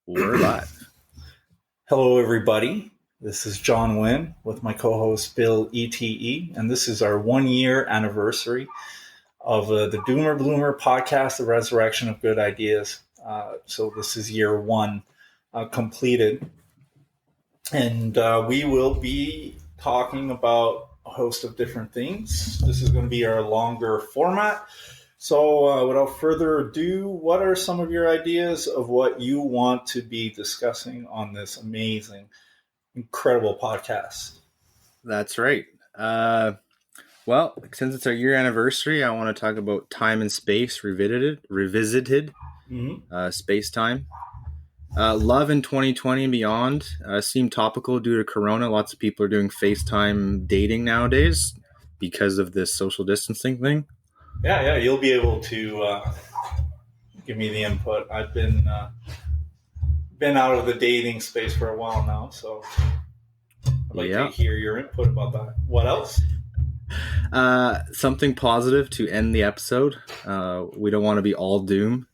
We're live. Hello, everybody. This is John Wynn with my co-host Bill ETE, and this is our 1-year anniversary of the Doomer Bloomer podcast, The Resurrection of Good Ideas. So this is year 1 completed, and we will be talking about a host of different things. This is going to be our longer format. So without further ado, what are some of your ideas of what you want to be discussing on this amazing, incredible podcast? That's right. Well, since it's our year anniversary, I want to talk about time and space revisited, space-time. Love in 2020 and beyond seem topical due to Corona. Lots of people are doing FaceTime dating nowadays because of this social distancing thing. Yeah, you'll be able to give me the input. I've been out of the dating space for a while now, so I'd like to hear your input about that. What else? Something positive to end the episode. We don't want to be all doom.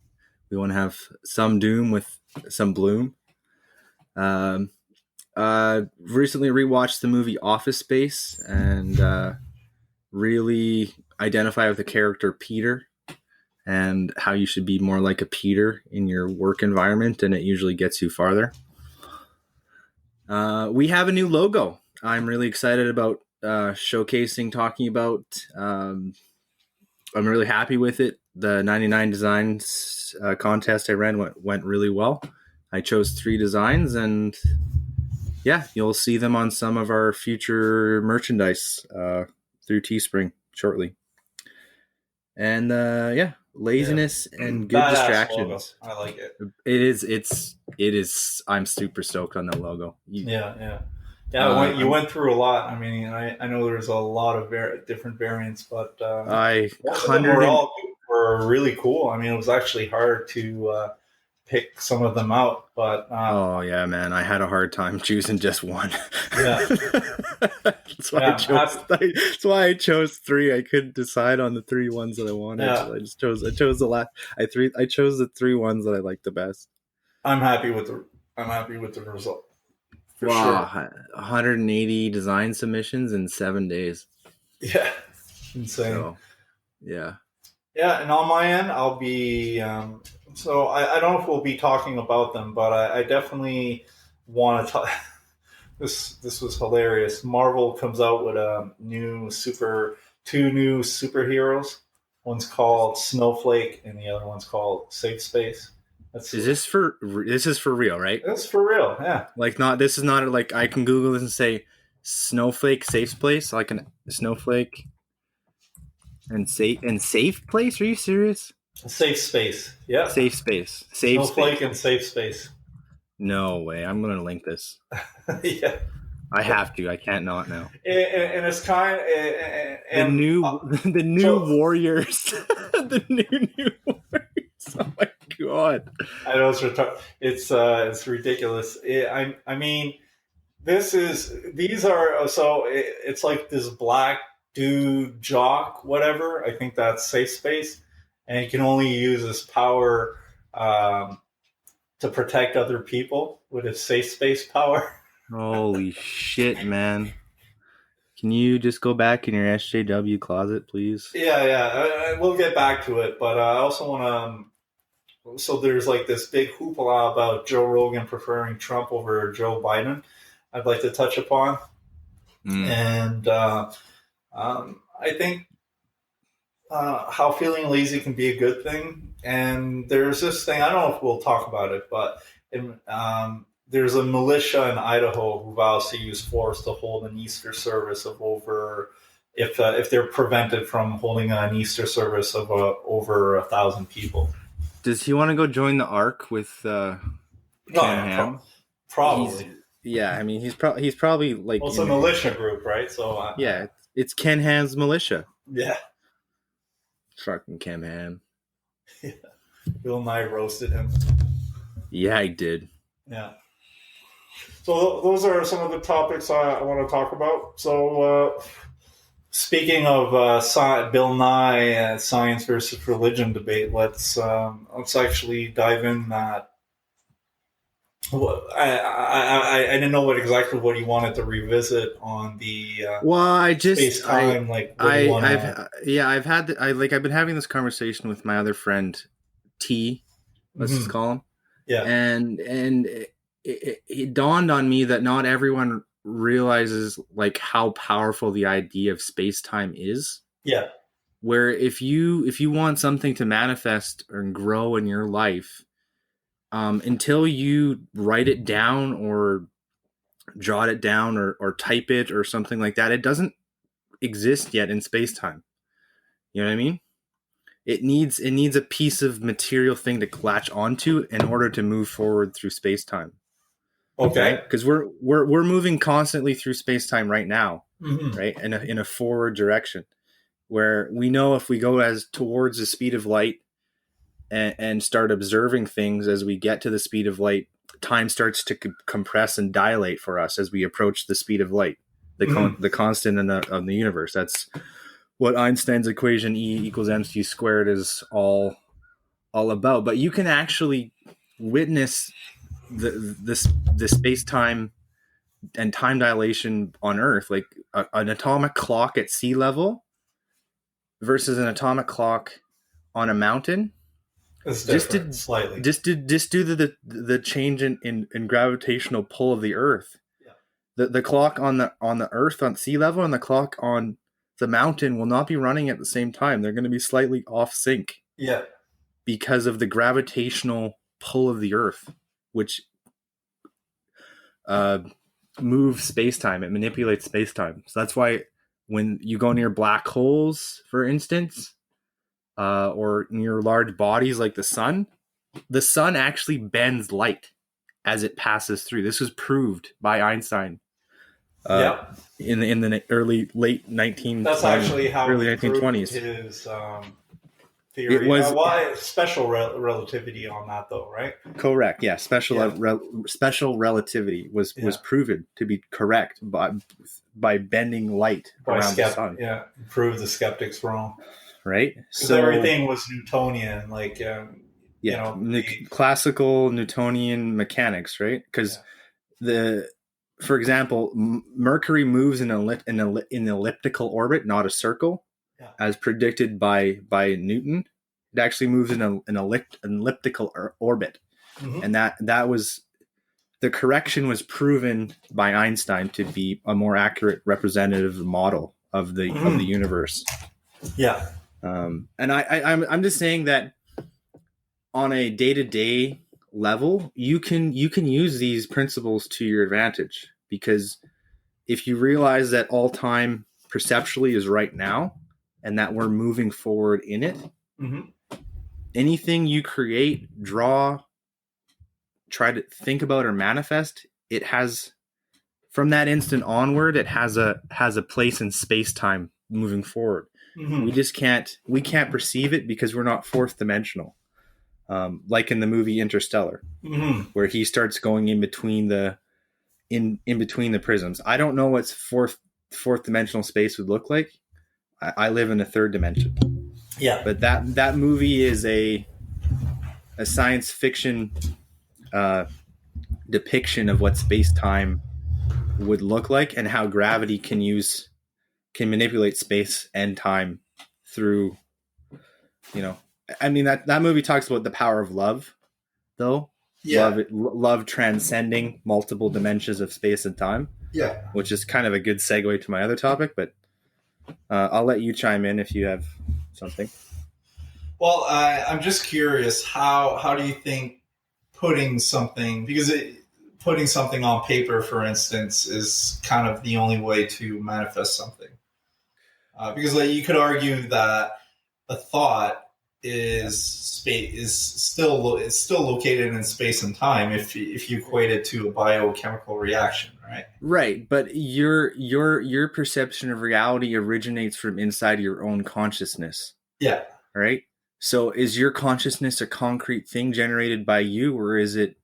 We want to have some doom with some bloom. Recently rewatched the movie Office Space and really identify with the character Peter and how you should be more like a Peter in your work environment, and it usually gets you farther. We have a new logo. I'm really excited about showcasing, talking about. I'm really happy with it. The 99 designs contest I ran went really well. I chose 3 designs, and yeah, you'll see them on some of our future merchandise through Teespring shortly. And laziness and good distractions. Logo. I like it. It is. I'm super stoked on that logo. Yeah. You went through a lot. I mean, I know there's a lot of different variants, but were really cool. I mean, it was actually hard to pick some of them out, but oh yeah, man, I had a hard time choosing just one. Yeah. That's why I chose 3. I couldn't decide on the 3 ones that I wanted. Yeah. So I chose the last. I chose the 3 ones that I liked the best. I'm happy with the result. Wow, sure. 180 design submissions in 7 days. Yeah, insane. So, yeah. Yeah, and on my end, I'll be. So I don't know if we'll be talking about them, but I definitely want to talk. This was hilarious. Marvel comes out with a two new superheroes. One's called Snowflake, and the other one's called Safe Space. This is for real, right? It's for real, yeah. This is not like I can Google this and say Snowflake Safe Place, like a Snowflake and safe place. Are you serious? Safe space, yeah. Safe space. Snowflake and Safe Space. No way! I'm going to link this. Yeah, I have to. I can't not now. And it's kind of the new Warriors. The new Warriors. Oh my god! I know it's ridiculous. I mean, it's like this black dude jock, whatever. I think that's Safe Space, and he can only use his power to protect other people with his Safe Space power. Holy shit, man! Can you just go back in your SJW closet, please? Yeah. We'll get back to it, but I also want to. So there's like this big hoopla about Joe Rogan preferring Trump over Joe Biden. I'd like to touch upon, and I think how feeling lazy can be a good thing. And there's this thing, I don't know if we'll talk about it, but there's a militia in Idaho who vows to use force to hold an Easter service of if they're prevented from holding an Easter service of over 1,000 people. Does he want to go join the Ark with Probably. I mean, he's probably like. Well, it's a militia group, right? So yeah, it's Ken Ham's militia. Yeah. Fucking Ken Ham. Yeah. Bill Nye roasted him. Yeah, I did. Yeah. So those are some of the topics I want to talk about. So speaking of Bill Nye science versus religion debate, let's actually dive in that. Well, I didn't know exactly what he wanted to revisit on the Well, space time. Like, what do you want to? I've been having this conversation with my other friend T, let's just call him, Yeah, and it dawned on me that not everyone realizes like how powerful the idea of space time is. yeah. Where if you want something to manifest or grow in your life, until you write it down or jot it down or type it or something like that, it doesn't exist yet in space time. You know what I mean? It needs a piece of material thing to latch onto in order to move forward through space time. Okay. Right? Because we're moving constantly through space time right now, right? In a forward direction, where we know if we go as towards the speed of light and start observing things as we get to the speed of light, time starts to compress and dilate for us as we approach the speed of light, the constant of the universe. That's what Einstein's equation E equals mc squared is all about. But you can actually witness the space time and time dilation on Earth, like an atomic clock at sea level versus an atomic clock on a mountain. It's different, slightly. Just due to the change in gravitational pull of the Earth. Yeah. The clock on the Earth on sea level and the clock on the mountain will not be running at the same time. They're going to be slightly off sync. Yeah. Because of the gravitational pull of the Earth, which moves space-time. It manipulates space-time. So that's why when you go near black holes, for instance, or near large bodies like the sun actually bends light as it passes through. This was proved by Einstein. In the late 1920s. That's actually how early 1920s. His theory. It was why special relativity on that, though, right? Correct. Yeah, special relativity was proven to be correct by bending light around the sun. Yeah, prove the skeptics wrong. Right. So everything was Newtonian, like classical Newtonian mechanics, right? Because for example, Mercury moves in an elliptical orbit, not a circle, as predicted by Newton. It actually moves in an elliptical orbit, and that was the correction was proven by Einstein to be a more accurate representative model of the universe. Yeah, and I'm just saying that on a day-to-day level, you can use these principles to your advantage, because if you realize that all time perceptually is right now and that we're moving forward in it, anything you create, draw, try to think about or manifest, it has, from that instant onward, it has a place in space-time moving forward. We can't perceive it because we're not fourth dimensional. Like in the movie Interstellar, where he starts going in between the prisms. I don't know what fourth dimensional space would look like. I live in a third dimension. Yeah, but that movie is a science fiction depiction of what space-time would look like and how gravity can manipulate space and time through, I mean, that movie talks about the power of love, though. Yeah. Love transcending multiple dimensions of space and time. Yeah. Which is kind of a good segue to my other topic, but I'll let you chime in if you have something. Well, I'm just curious, how do you think putting something on paper, for instance, is kind of the only way to manifest something? Because you could argue that a thought is still located in space and time if you equate it to a biochemical reaction, right? Right, but your perception of reality originates from inside your own consciousness. Yeah. Right? So is your consciousness a concrete thing generated by you, or is it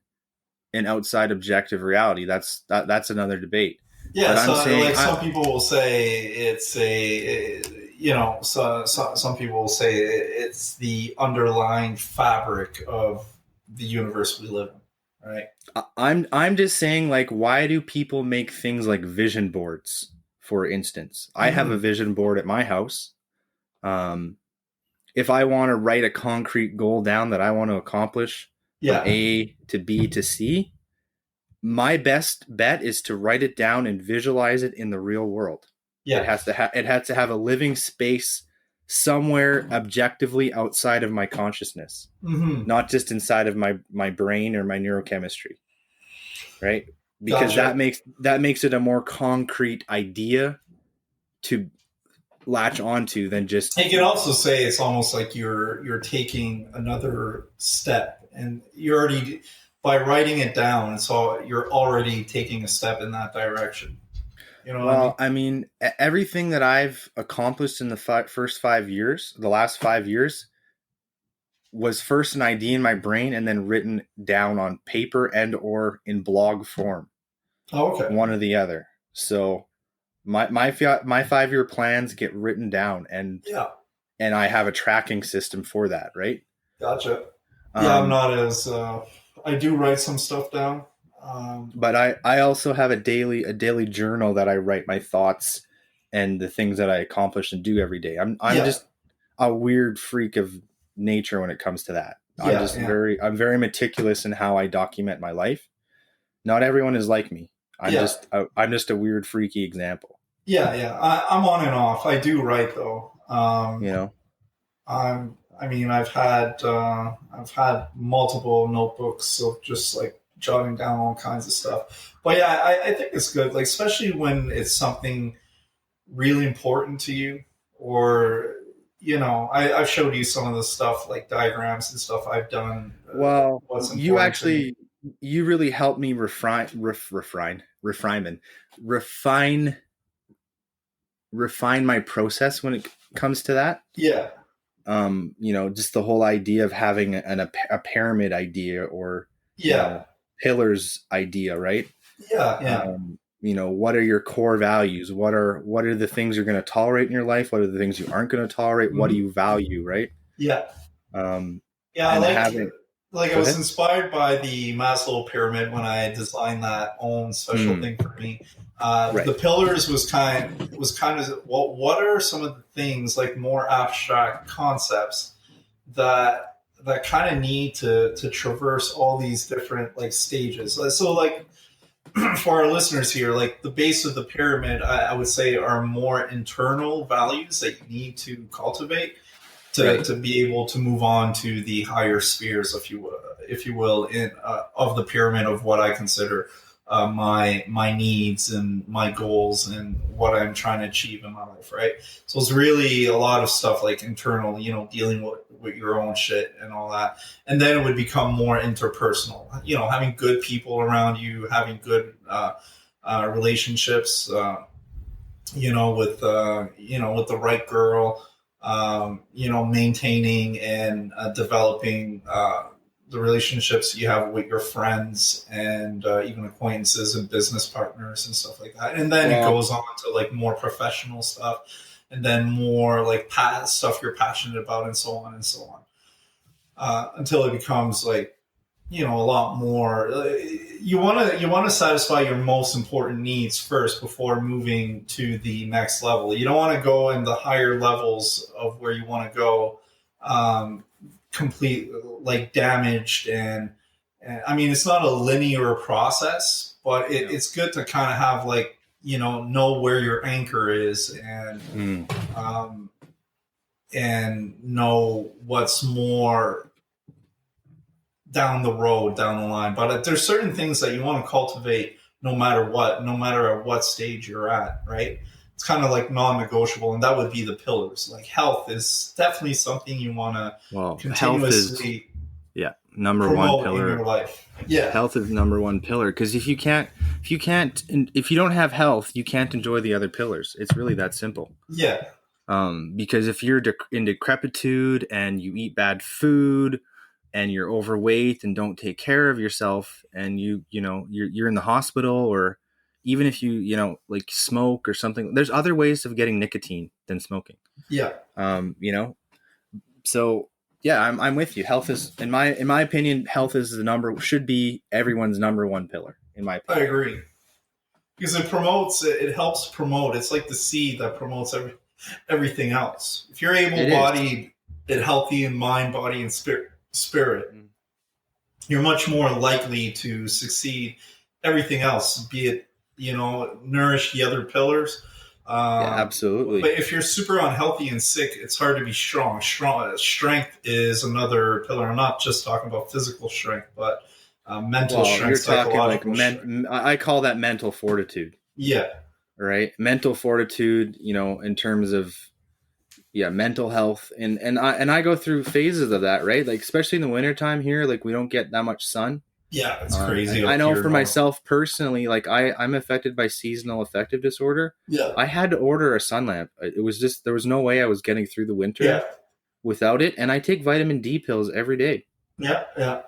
an outside objective reality? That's another debate. Yeah, but some people will say it's some people will say it's the underlying fabric of the universe we live in. right? I'm just saying, like, why do people make things like vision boards? For instance, I have a Mm-hmm. vision board at my house. Um, if I want to write a concrete goal down that I want to accomplish from Yeah, A to B to C, my best bet is to write it down and visualize it in the real world. It yeah. has to it has to have a living space somewhere objectively outside of my consciousness, Mm-hmm. not just inside of my brain or my neurochemistry, right? Because Gotcha. that makes it a more concrete idea to latch onto than just. You can also say it's almost like you're taking another step, and you're already by writing it down. So you're already taking a step in that direction. You know what I Well, mean? I mean, everything that I've accomplished in the first 5 years, the last 5 years, was first an idea in my brain and then written down on paper and or in blog form, Oh, okay. one or the other. So my 5 year plans get written down, Yeah. and I have a tracking system for that, right? Gotcha. Yeah, I'm Um, not as. I do write some stuff down. but I also have a daily journal that I write my thoughts and the things that I accomplish and do every day. I'm Yeah, just a weird freak of nature when it comes to that. yeah, yeah, I'm very meticulous in how I document my life. Not everyone is like me. yeah, I'm just a weird freaky example, yeah. I'm on and off. I do write though. you know. I mean, I've had multiple notebooks of just like jotting down all kinds of stuff. But yeah, I think it's good, like especially when it's something really important to you, or I've showed you some of the stuff like diagrams and stuff I've done. Well, What's important to me. you really helped me refine refine my process when it comes to that. Yeah, Just the whole idea of having a pyramid idea, or yeah, pillars idea, right? yeah, yeah. What are your core values? What are the things you're going to tolerate in your life? What are the things you aren't going to tolerate? What do Hmm. you value, right? Yeah. Um, Yeah, I and having like I Go was ahead. inspired by the Maslow Pyramid when I designed that own special Mm, thing for me. right. The pillars was kind of what are some of the things, like more abstract concepts that kind of need to traverse all these different like stages. So like for our listeners here, like the base of the pyramid, I would say are more internal values that you need to cultivate to, Right. to be able to move on to the higher spheres, if you will, in of the pyramid of what I consider my needs and my goals and what I'm trying to achieve in my life, right? So it's really a lot of stuff like internal, dealing with your own shit and all that, and then it would become more interpersonal. Having good people around you, having good relationships. With the right girl, maintaining and developing the relationships you have with your friends and even acquaintances and business partners and stuff like that. And then it Well, goes on to like more professional stuff, and then more like stuff you're passionate about, and so on and so on, until it becomes like a lot more. You want to satisfy your most important needs first before moving to the next level. You don't want to go in the higher levels of where you want to go, complete like damaged, and I mean it's not a linear process, but no. it's good to kind of have like know where your anchor is, Mm, um, and know what's more down the road, down the line. But there's certain things that you want to cultivate no matter what, no matter at what stage you're at, right? It's kind of like non-negotiable, and that would be the pillars. Like health is definitely something you want to well, health is, continuously yeah, number one promote in pillar. your life. Yeah, Health is number one pillar, because if you don't have health, you can't enjoy the other pillars. It's really that simple. yeah, Because if you're in decrepitude and you eat bad food and you're overweight and don't take care of yourself, and you're in the hospital, or even if like smoke or something, there's other ways of getting nicotine than smoking. yeah, Um, you know, so Yeah, I'm with you. Health is, in my opinion, health is should be everyone's number one pillar, in my I opinion. agree because it helps promote. It's like the seed that promotes everything else. If you're It is. able-bodied and healthy in mind, body, and spirit, you're much more likely to succeed everything else, be it, nourish the other pillars. Yeah, absolutely. But if you're super unhealthy and sick, it's hard to be strong. Strength is another pillar. I'm not just talking about physical strength, but mental strength, you're talking like psychological strength. I call that mental fortitude. Yeah. Right? Mental fortitude, in terms of mental health, and I go through phases of that, right? Like especially in the wintertime here, like we don't get that much sun. Yeah, it's crazy. I know for myself personally, like I'm affected by seasonal affective disorder. Yeah. I had to order a sun lamp. It was just, there was no way I was getting through the winter without it. And I take vitamin D pills every day. Yeah.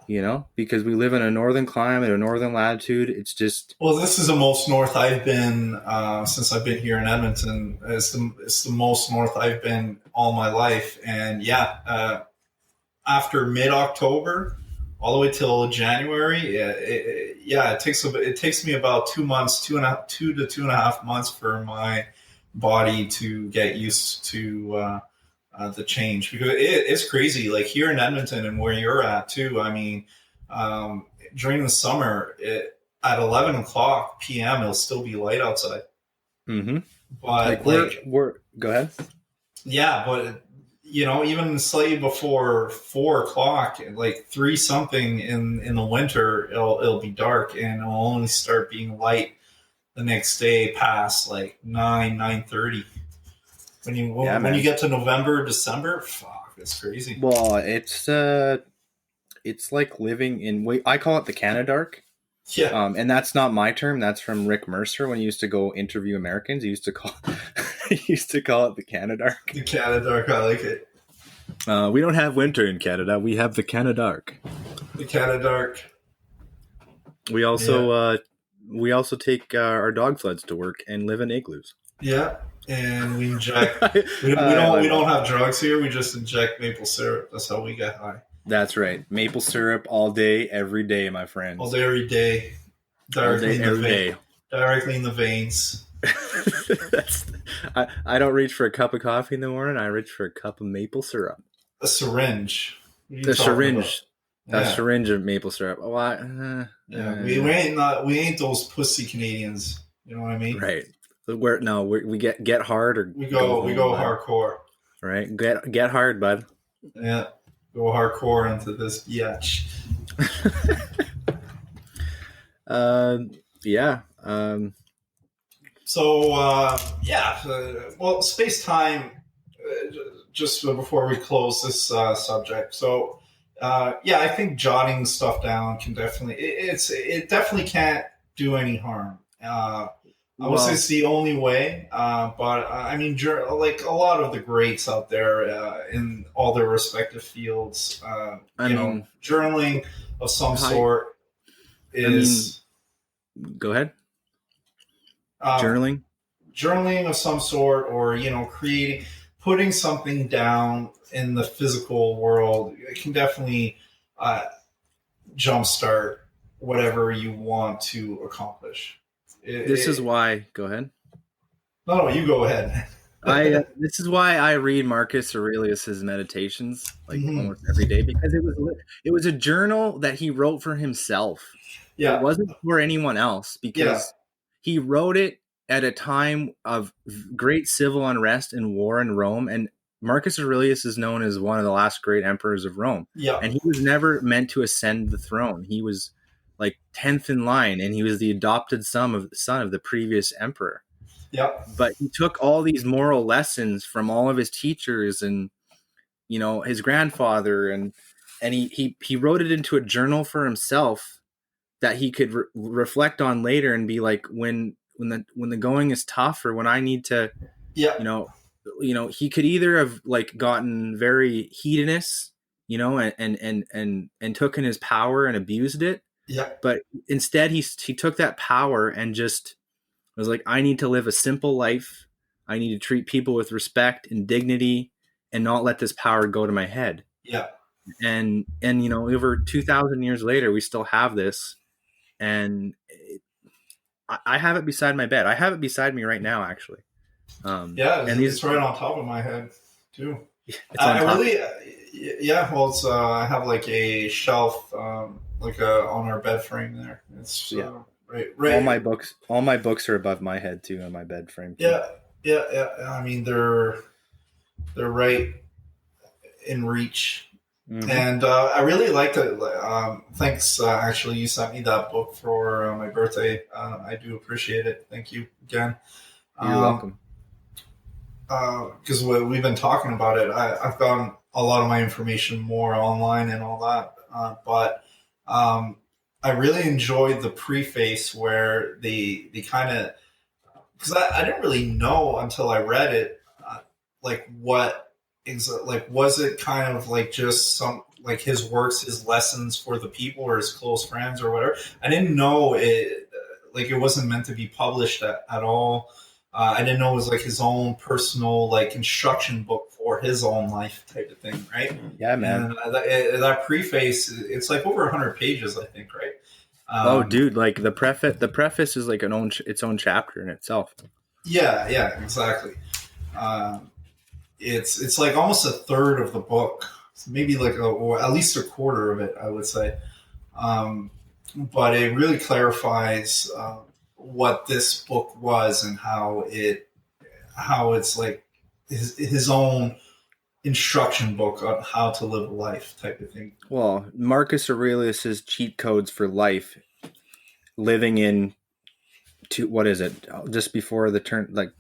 Because we live in a northern climate, a northern latitude. It's just, well, this is the most north I've been since I've been here in Edmonton. It's the most north I've been all my life, and after mid-October, all the way till January, it takes me about 2 months, 2 to 2.5 months for my body to get used to the change, because it's crazy. Like here in Edmonton and where you're at too. I mean, during the summer, at 11 o'clock p.m., it'll still be light outside. Mm-hmm. But we're go ahead. Yeah, but even slightly before 4 o'clock, like 3 something in the winter, it'll be dark, and it'll only start being light the next day past like 9:30. When you get to November, December, fuck, it's crazy. Well, it's like living in, I call it the Canadark. Yeah. And that's not my term. That's from Rick Mercer when he used to go interview Americans. He used to call it the Canadark. The Canadark, I like it. We don't have winter in Canada. We have the Canadark. The Canadark. We also take our dog sleds to work and live in igloos. Yeah, and we inject. we don't have drugs here. We just inject maple syrup. That's how we get high. That's right. Maple syrup all day, every day, my friends. All day, every day. Directly in the veins. I don't reach for a cup of coffee in the morning. I reach for a cup of maple syrup. A syringe. A syringe. Yeah. A syringe of maple syrup. We ain't those pussy Canadians. You know what I mean? Right. We get hard, or we go hardcore. Right. Get hard, bud. Yeah. Go hardcore into this biatch. Well, space-time, just before we close this subject. So, I think jotting stuff down can definitely, it definitely can't do any harm. I would say it's the only way, but I mean, like a lot of the greats out there in all their respective fields, journaling of some sort is. Go ahead. Journaling of some sort, or putting something down in the physical world, it can definitely jumpstart whatever you want to accomplish. This is why. Go ahead. No, you go ahead. This is why I read Marcus Aurelius's meditations almost every day, because it was a journal that he wrote for himself. Yeah, it wasn't for anyone else, because he wrote it at a time of great civil unrest and war in Rome. And Marcus Aurelius is known as one of the last great emperors of Rome. Yeah, and he was never meant to ascend the throne. He was like 10th in line, and he was the adopted son of the previous emperor. Yeah. But he took all these moral lessons from all of his teachers and, his grandfather, and he wrote it into a journal for himself that he could reflect on later and be like, when the going is tough, or when I need to, he could either have like gotten very hedonist, and took in his power and abused it. Yeah. But instead he took that power and just was like, I need to live a simple life. I need to treat people with respect and dignity and not let this power go to my head. Yeah. and over 2,000 years later, we still have this, and I have it beside my bed. I have it beside me right now, actually. Yeah, And it's right on top of my head too. it's on I top. really, yeah. Well, it's I have like a shelf, on our bed frame there. It's Yeah. right. All my books are above my head too, on my bed frame too. Yeah, yeah. I mean, they're right in reach. Mm-hmm. And I really liked it. Thanks. Actually, you sent me that book for my birthday. I do appreciate it. Thank you again. You're welcome. Because we've been talking about it. I've gotten a lot of my information more online and all that. But I really enjoyed the preface where they kind of, because I didn't really know until I read it, like what like was it kind of like just some like his works, his lessons for the people or his close friends or whatever. I didn't know it, like it wasn't meant to be published at all. I didn't know it was like his own personal like instruction book for his own life type of thing, right? Yeah, man. And that preface, it's like over 100 pages, I think, right? Oh, dude, like the preface is like its own chapter in itself. Yeah, exactly. It's like almost a third of the book, maybe like or at least a quarter of it, I would say. But it really clarifies what this book was and how it's like his own instruction book on how to live a life type of thing. Well, Marcus Aurelius's cheat codes for life, living in what is it? Just before the turn, like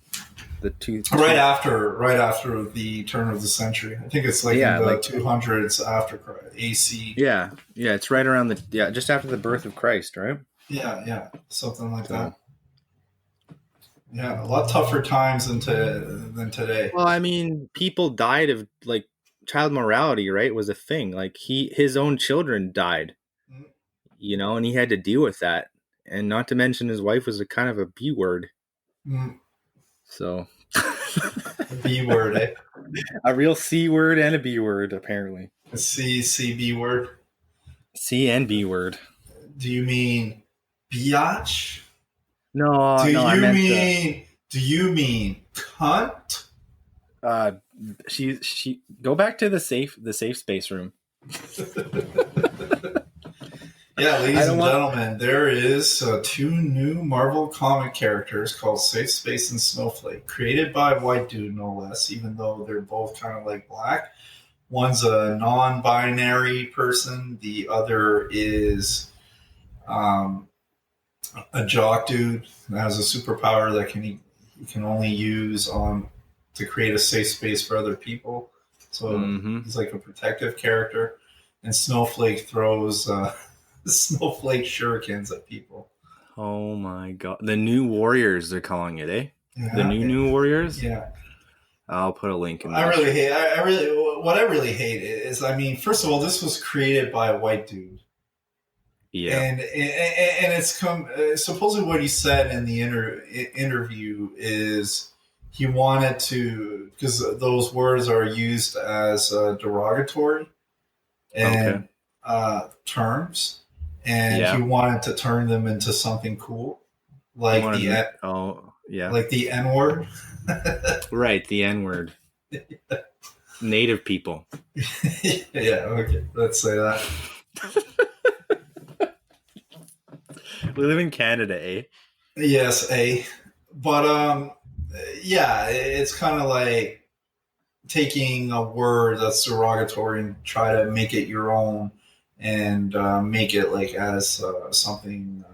right after the turn of the century. I think it's like in the 200s after AC. Yeah, it's right around just after the birth of Christ, right? Yeah, something like that. Yeah, a lot tougher times than today. Well, I mean, people died of like child morality, right? Was a thing. Like his own children died, and he had to deal with that. And not to mention his wife was a kind of a B word. So a B word, eh? A real C word and a B word, apparently. A C B word. C and B word. Do you mean biatch? No, Do you mean cunt? She go back to the safe space room. Yeah, ladies and gentlemen, there is 2 new Marvel comic characters called Safe Space and Snowflake, created by a white dude, no less, even though they're both kind of like black. One's a non-binary person. The other is a jock dude that has a superpower that he can only use to create a safe space for other people. So he's like a protective character. And Snowflake throws snowflake shurikens at people. Oh my god! The New Warriors, they're calling it, eh? Yeah, the New Warriors. Yeah. I'll put a link in. What I really hate is, I mean, first of all, this was created by a white dude. Yeah. And it's supposedly what he said in the interview is he wanted to, because those words are used as derogatory and terms. And he wanted to turn them into something cool, like like the N word. Right, the N word. Native people. Yeah, okay, let's say that. We live in Canada, eh? Yes, eh? But yeah, it's kind of like taking a word that's derogatory and try to make it your own. And make it like as something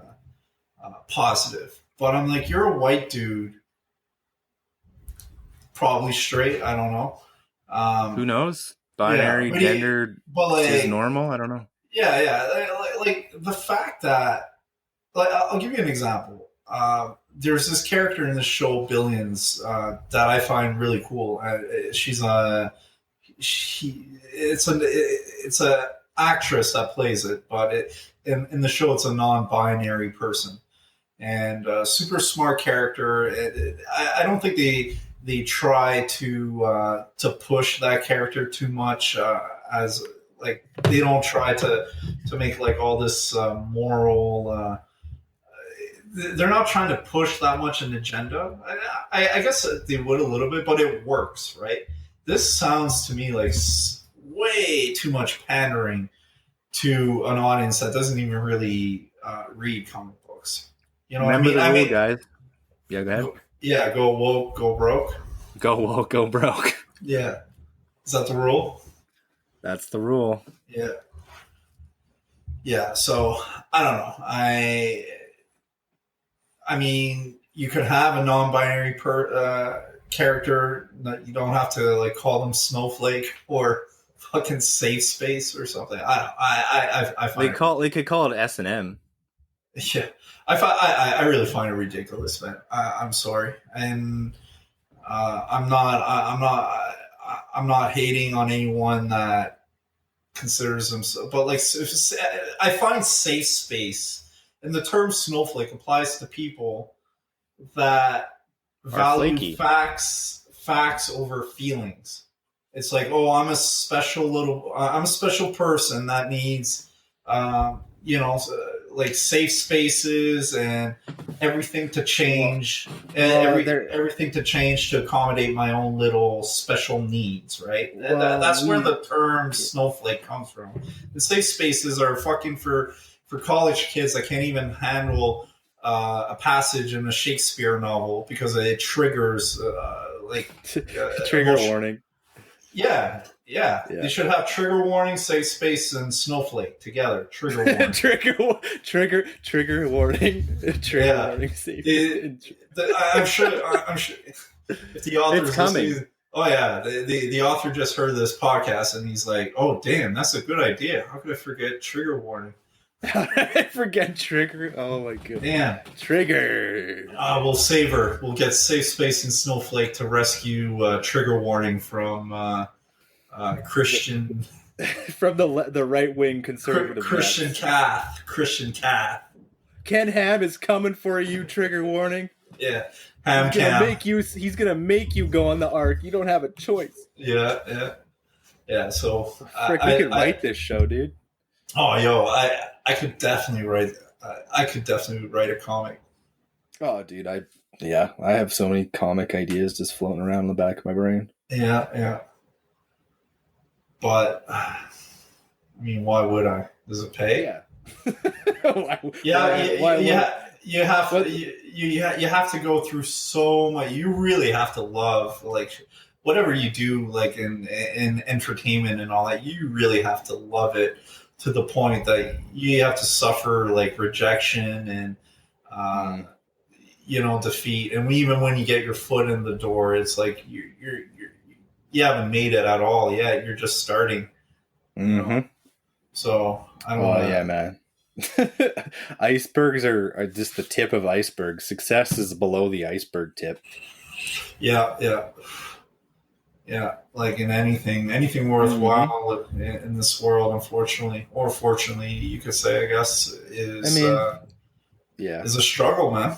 positive. But I'm like, you're a white dude, probably straight. I don't know. Who knows? Binary, gender is normal. I don't know. Yeah. Like the fact that, like, I'll give you an example. There's this character in the show Billions that I find really cool. It's a actress that plays it, but in the show it's a non-binary person and a super smart character. I don't think they try to push that character too much as like they don't try to make like all this moral. They're not trying to push that much an agenda. I guess they would a little bit, but it works, right? This sounds to me like way too much pandering to an audience that doesn't even really read comic books. You know Remember what I mean? the rule, guys. Yeah, go ahead. Go woke, go broke. Go woke, go broke. Yeah. Is that the rule? That's the rule. Yeah. Yeah. So I don't know. I mean, you could have a non-binary character. You don't have to like call them Snowflake or fucking Safe Space or something. I find they could call it S&M. Yeah, I really find it ridiculous, man. I'm sorry, and I'm not hating on anyone that considers themselves, but like I find safe space, and the term snowflake applies to people that value facts over feelings. It's like, oh, I'm a special person that needs, like safe spaces and everything to change, everything to change to accommodate my own little special needs, right? That's where the term snowflake comes from. The safe spaces are fucking for college kids that can't even handle a passage in a Shakespeare novel because it triggers trigger warning. Yeah. They should have trigger warning, safe space, and snowflake together. Trigger warning. trigger warning. Trigger warning. Safe. I'm sure. If the author is coming. Oh yeah, the author just heard this podcast and he's like, "Oh damn, that's a good idea. How could I forget trigger warning?" I forget trigger. Oh my god. Damn. Trigger. We'll save her. We'll get safe space and snowflake to rescue trigger warning from Christian. From the right wing conservative. Christian Cath. Ken Ham is coming for you. Trigger warning. Yeah. He's gonna make you go on the arc. You don't have a choice. Yeah. So we could write this show, dude. Oh, yo, I could definitely write. I could definitely write a comic. Oh, dude, I have so many comic ideas just floating around in the back of my brain. Yeah. But I mean, why would I? Does it pay? Yeah. You have to go through so much. You really have to love like whatever you do, like in entertainment and all that. You really have to love it to the point that you have to suffer like rejection and defeat. And even when you get your foot in the door, it's like you haven't made it at all yet. You're just starting. Mm-hmm. So I don't know. Yeah, man. Icebergs are just the tip of iceberg. Success is below the iceberg tip. Yeah. Like in anything worthwhile in this world, unfortunately, or fortunately, you could say, I guess, is a struggle, man.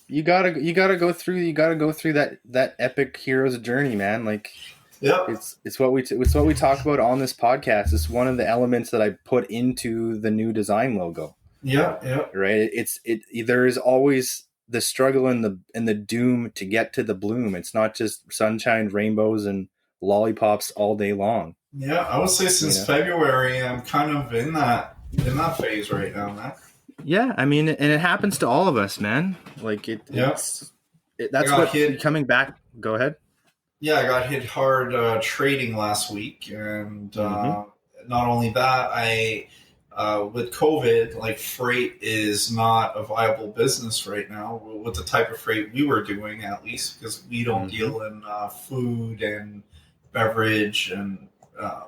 You gotta go through that epic hero's journey, man. Like, yeah, it's what we talk about on this podcast. It's one of the elements that I put into the new design logo. Yeah. Right. There is always the struggle and the doom to get to the bloom. It's not just sunshine, rainbows, and lollipops all day long. Yeah, I would say since February, I'm kind of in that phase right now, man. Yeah, I mean, and it happens to all of us, man. Like that's what coming back. Go ahead. Yeah, I got hit hard trading last week, and not only that, I with COVID, like freight is not a viable business right now with the type of freight we were doing, at least because we don't deal in food and beverage and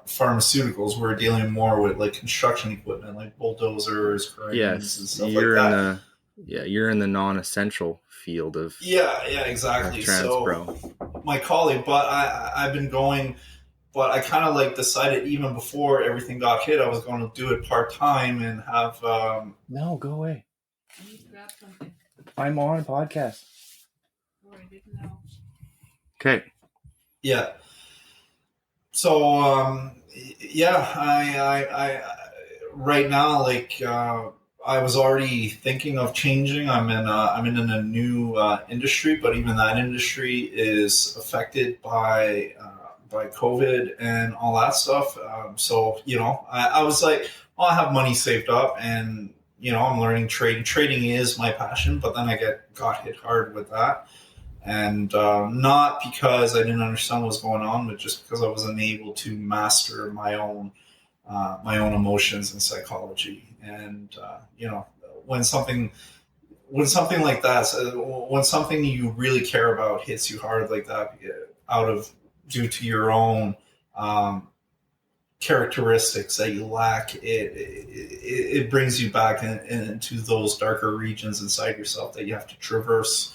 pharmaceuticals. We're dealing more with like construction equipment, like bulldozers, cranes, and stuff like that. You're in the non-essential field of exactly. So my colleague, but I've been going, but I kind of like decided even before everything got hit, I was going to do it part-time and have no, go away. Grab something. I'm on a podcast. Oh, I didn't know. Okay. Yeah. Yeah, right now, I was already thinking of changing. I'm in a new industry, but even that industry is affected by COVID and all that stuff. I was like, well, I have money saved up, and I'm learning trading. Trading is my passion, but then got hit hard with that, and not because I didn't understand what was going on, but just because I wasn't able to master my own emotions and psychology. And when something like that, when something you really care about hits you hard like that, due to your own characteristics that you lack, it brings you back into those darker regions inside yourself that you have to traverse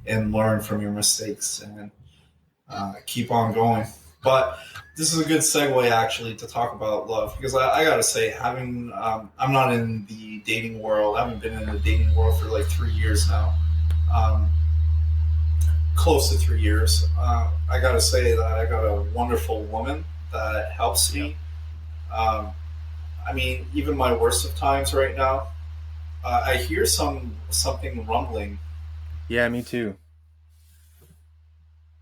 and learn from your mistakes and keep on going. But this is a good segue actually to talk about love, because I gotta say, I'm not in the dating world. I haven't been in the dating world for like 3 years now, close to 3 years. I gotta say that I got a wonderful woman that helps me. Even my worst of times right now, I hear something rumbling. Yeah, me too.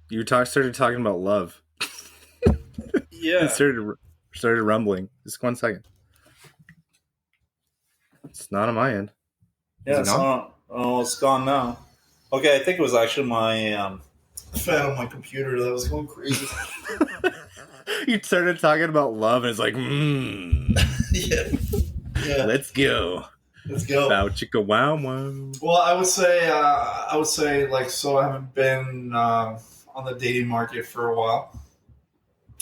You started talking about love. Yeah. It started rumbling. Just 1 second. It's not on my end. Yeah, it's not. Oh, it's gone now. Okay, I think it was actually my fan on my computer that was going crazy. You started talking about love, and it's like, yeah. Let's go. Bow chicka wow wow. Well, I would say, so I haven't been on the dating market for a while.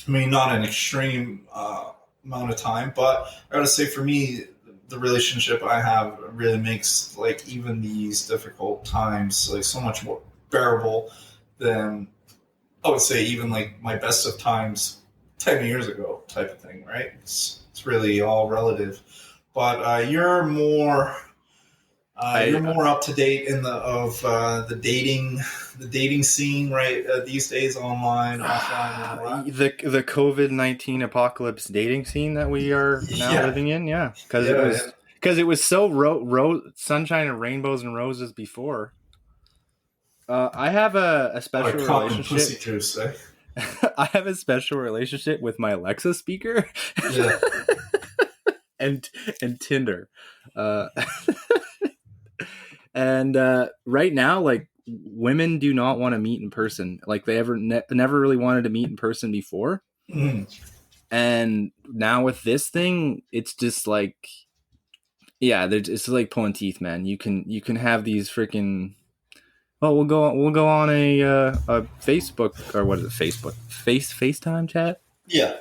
I mean, not an extreme amount of time, but I gotta say, for me, the relationship I have really makes like even these difficult times like so much more bearable than, I would say, even like my best of times 10 years ago type of thing, right? It's really all relative. But you're more up to date in the dating scene, right? These days, online, offline. The COVID-19 apocalypse dating scene that we are now living in, because it was so sunshine and rainbows and roses before. I have a special relationship. Juice, eh? I have a special relationship with my Alexa speaker. Yeah. and Tinder. And right now, like, women do not want to meet in person. Like, they never really wanted to meet in person before. And now with this thing, it's just like, it's like pulling teeth, man. You can have these freaking, we'll go on a Facebook, or what is it? FaceTime chat. Yeah.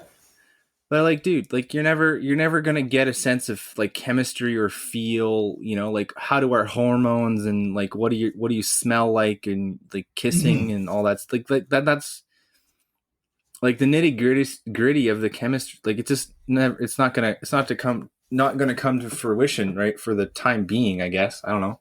But like, dude, like you're never gonna get a sense of like chemistry or feel, like how do our hormones and like what do you smell like, and like kissing and all that's that's like the nitty-gritty of the chemistry. Like it's just never, it's not gonna come to fruition, right? For the time being, I guess. I don't know.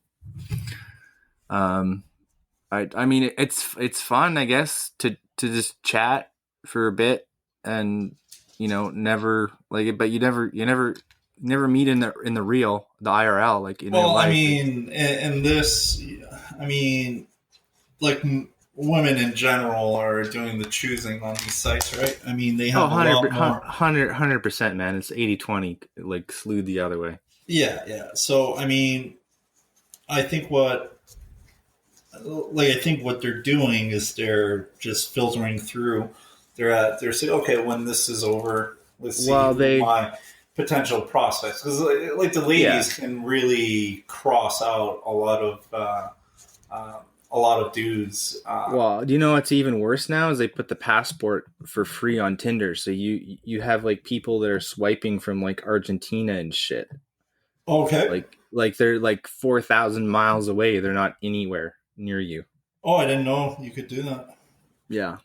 I mean it's fun, I guess, to just chat for a bit and never like it, but you never meet in the real, the IRL, like in real life. I mean, and this, I mean, like women in general are doing the choosing on these sites, right? I mean, they have 100%, man. It's 80-20, like slewed the other way. Yeah. So, I mean, I think what they're doing is they're just filtering through. They're saying, okay, when this is over, let's see my potential prospects, because like the ladies can really cross out a lot of dudes. Well, do you know what's even worse now is they put the passport for free on Tinder, so you have like people that are swiping from like Argentina and shit. Okay, like they're like 4,000 miles away. They're not anywhere near you. Oh, I didn't know you could do that. Yeah.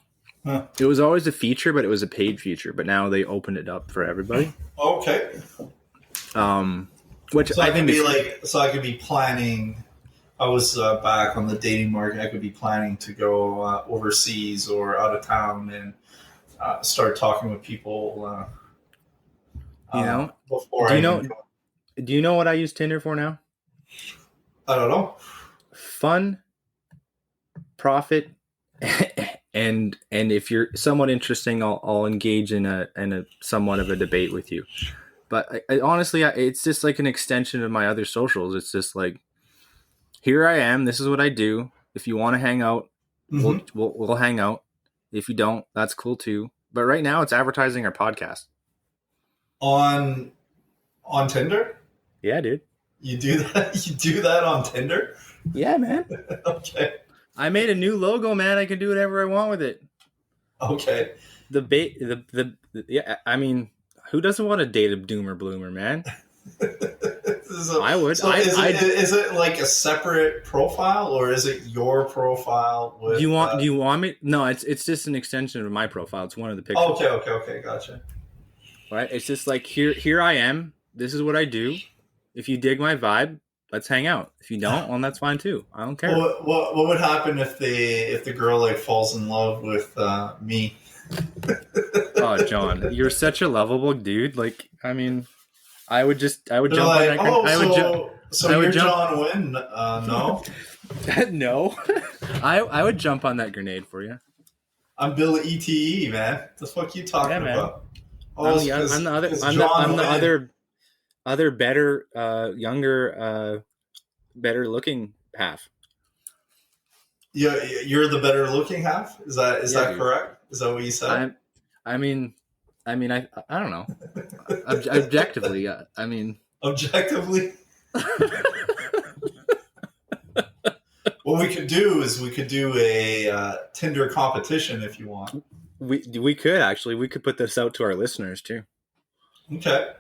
Huh. It was always a feature, but it was a paid feature. But now they opened it up for everybody. Okay. Which so I think I could be planning. I was back on the dating market. I could be planning to go overseas or out of town and start talking with people. You know, Before do I you even know? Do you know what I use Tinder for now? I don't know. Fun, profit, and if you're somewhat interesting, I'll engage in a somewhat of a debate with you. But honestly, it's just like an extension of my other socials. It's just like, here I am. This is what I do. If you want to hang out, we'll hang out. If you don't, that's cool too. But right now, it's advertising our podcast. On Tinder? Yeah, dude. You do that? You do that on Tinder? Yeah, man. Okay. I made a new logo, man. I can do whatever I want with it. Okay. Yeah. I mean, who doesn't want to date a doomer bloomer, man? I would. So is it like a separate profile, or is it your profile? With, do you want me? No, it's just an extension of my profile. It's one of the pictures. Okay, gotcha. Right. It's just like, here I am. This is what I do. If you dig my vibe, let's hang out. If you don't, well, that's fine too. I don't care. What would happen if the girl like falls in love with me? Oh, John, you're such a lovable dude. Like, I mean, I would jump like, on that. So you're John Wynn? No. No. I would jump on that grenade for you. I'm Bill ETE, man. The fuck you talking about? I'm the other better, younger, better looking half. Yeah, you're the better looking half. Is that dude. correct? Is that what you said? I don't know. Objectively, I mean. Objectively. What we could do is a Tinder competition if you want. We could actually. We could put this out to our listeners too. Okay.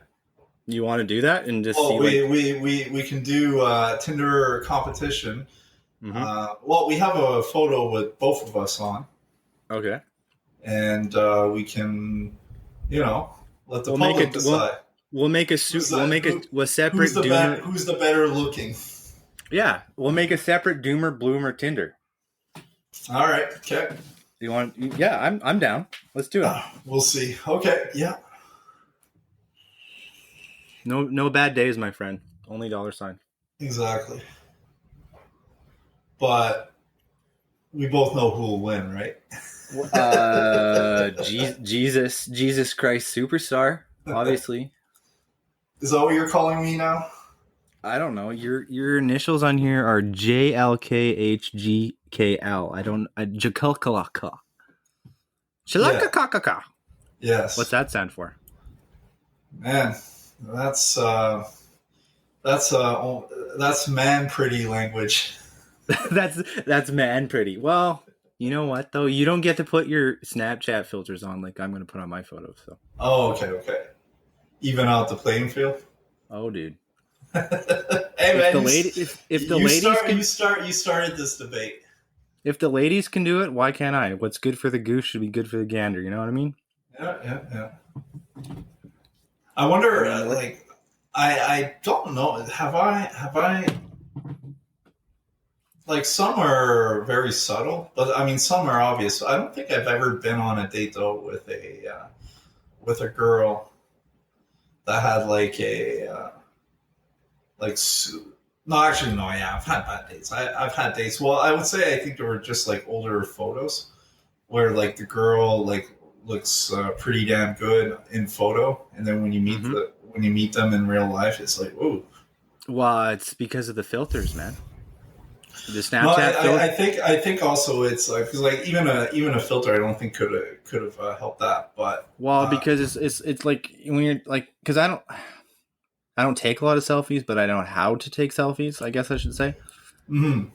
You want to do that and just see? We can do Tinder competition. Mm-hmm. We have a photo with both of us on. Okay. And we can, let the public decide. We'll make a suit. We'll make a separate. Who's the better looking? Yeah, we'll make a separate doomer bloomer Tinder. All right. Okay. You want? Yeah, I'm down. Let's do it. We'll see. Okay. Yeah. No bad days, my friend. Only $. Exactly. But we both know who will win, right? Jesus Christ Superstar, obviously. Is that what you're calling me now? I don't know. Your initials on here are JLKHGKL. I don't. Jakalkalaka. Shalakakakaka. Yes. What's that stand for? Man, that's man pretty language. that's man pretty. Well, you know what though? You don't get to put your Snapchat filters on like I'm going to put on my photos. So. Oh, okay. Even out the playing field. Oh, dude. Hey man, you started this debate. If the ladies can do it, why can't I? What's good for the goose should be good for the gander. You know what I mean? Yeah. I wonder, I don't know. Have I? Like, some are very subtle, but I mean, some are obvious. I don't think I've ever been on a date though with a girl that had I've had bad dates. I've had dates. Well, I would say I think they were just like older photos where like the girl looks pretty damn good in photo, and then when you meet when you meet them in real life, it's like, whoa. Well, it's because of the filters, man. The Snapchat filter. I think also it's like, because like even a filter I don't think could have helped that, but because it's like when you're like, because I don't take a lot of selfies, but I know how to take selfies, I guess I should say. Mm-hmm.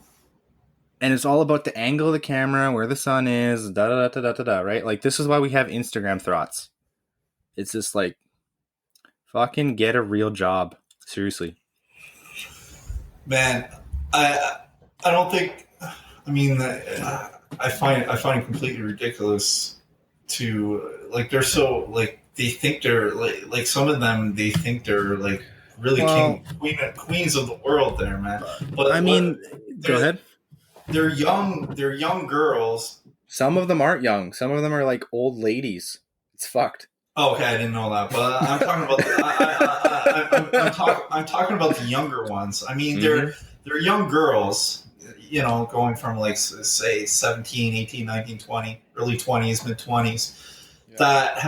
And it's all about the angle of the camera, where the sun is, right? Like, this is why we have Instagram thoughts. It's just like, fucking get a real job. Seriously. Man, I don't think, I mean, I find it completely ridiculous to, like, they're so, like, they think they're, like some of them, they think they're, like, really queens of the world there, man. But I mean, go ahead. They're young girls Some of them aren't young. Some of them are like old ladies. It's fucked. Oh, okay, I didn't know that, but I'm talking about I'm talking about the younger ones. I mean, Mm-hmm. they're young girls, going from like say 17, 18, 19, 20, early 20s, mid 20s, Yeah. that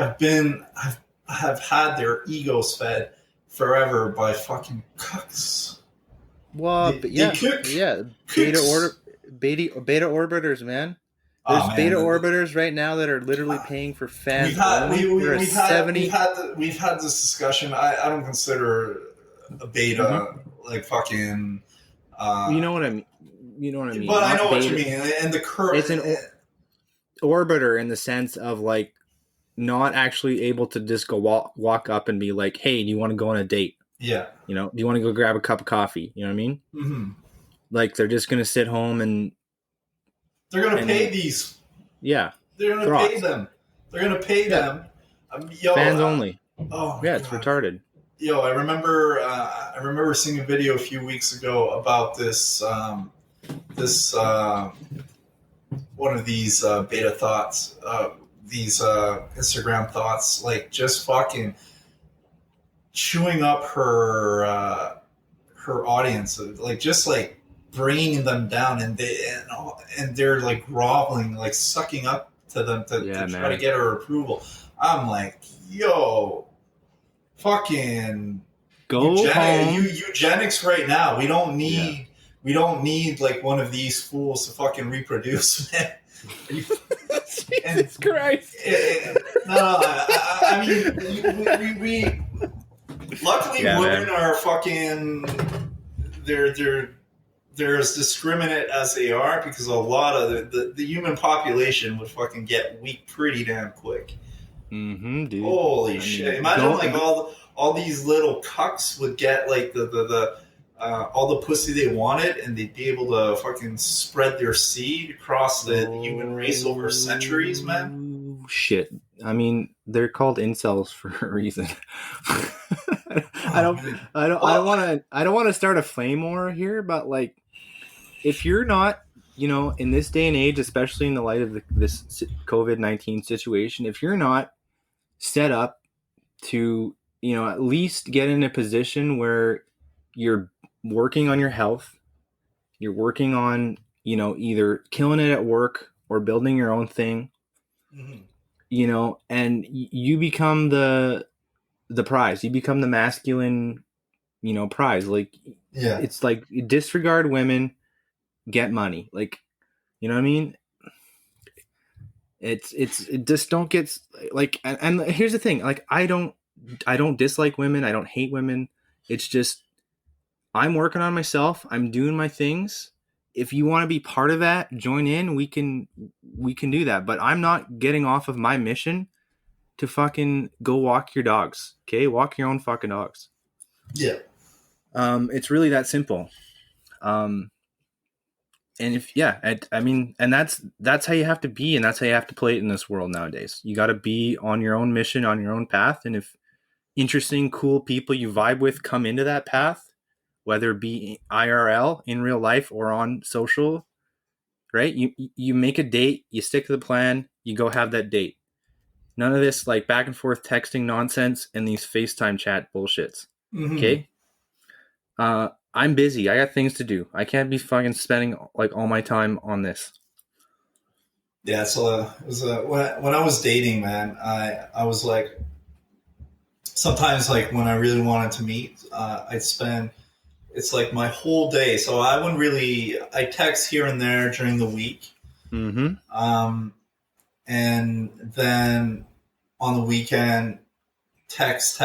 have had their egos fed forever by fucking cucks. Well, but They yeah, cook yeah. cooks. Beta orbiters, man. Oh There's man, beta orbiters right now that are literally paying for fans only for a 70. we've had this discussion. I don't consider a Mm-hmm. beta like fucking. You know what I mean? You know what I mean? But I know Not what you beta. mean, and the current. It's an orbiter in the sense of like not actually able to just go walk up and be like, "Hey, do you want to go on a date? Yeah. Do you want to go grab a cup of coffee?" You know what I mean? Mm-hmm. Like they're just gonna sit home and They're gonna pay these. Yeah. They're gonna Throts. pay them. They're gonna pay them. Fans only. Oh yeah, it's retarded. Yo, I remember seeing a video a few weeks ago about this one of these beta thoughts, these Instagram thoughts, like just fucking chewing up her audience, like just like bringing them down, and they're like groveling, like sucking up to them to try to get her approval. I'm like, yo, fucking go home. Eugenics right now. We don't need like one of these fools to fucking reproduce, man. Jesus Christ. I mean, we luckily women are fucking they're as discriminate as they are, because a lot of the human population would fucking get weak pretty damn quick. Mm-hmm, dude. Holy shit! Imagine like all these little cucks would get like the all the pussy they wanted, and they'd be able to fucking spread their seed across the human race over centuries, man. Shit. I mean, they're called incels for a reason. I don't want to start a flame war here, but like, if you're not, in this day and age, especially in the light of this COVID-19 situation, if you're not set up to, at least get in a position where you're working on your health, you're working on, either killing it at work or building your own thing, and you become the prize, you become the masculine, prize. Like, it's like disregard women, get money. Like, you know what I mean? It just don't get like, and here's the thing, like, I don't dislike women, I don't hate women. It's just, I'm working on myself, I'm doing my things. If you want to be part of that, join in, we can do that. But I'm not getting off of my mission to fucking go walk your dogs. Okay, walk your own fucking dogs. Yeah. It's really that simple. And and that's how you have to be, and that's how you have to play it in this world nowadays. You got to be on your own mission, on your own path, and if interesting, cool people you vibe with come into that path, whether it be IRL, in real life, or on social, right? You make a date, you stick to the plan, you go have that date. None of this like back and forth texting nonsense and these FaceTime chat bullshits. Mm-hmm. Okay? I'm busy. I got things to do. I can't be fucking spending like all my time on this. Yeah, so it was when I was dating, man, I was like, sometimes like when I really wanted to meet, I'd spend, it's like my whole day. So I text here and there during the week. Mm-hmm. And then on the weekend, text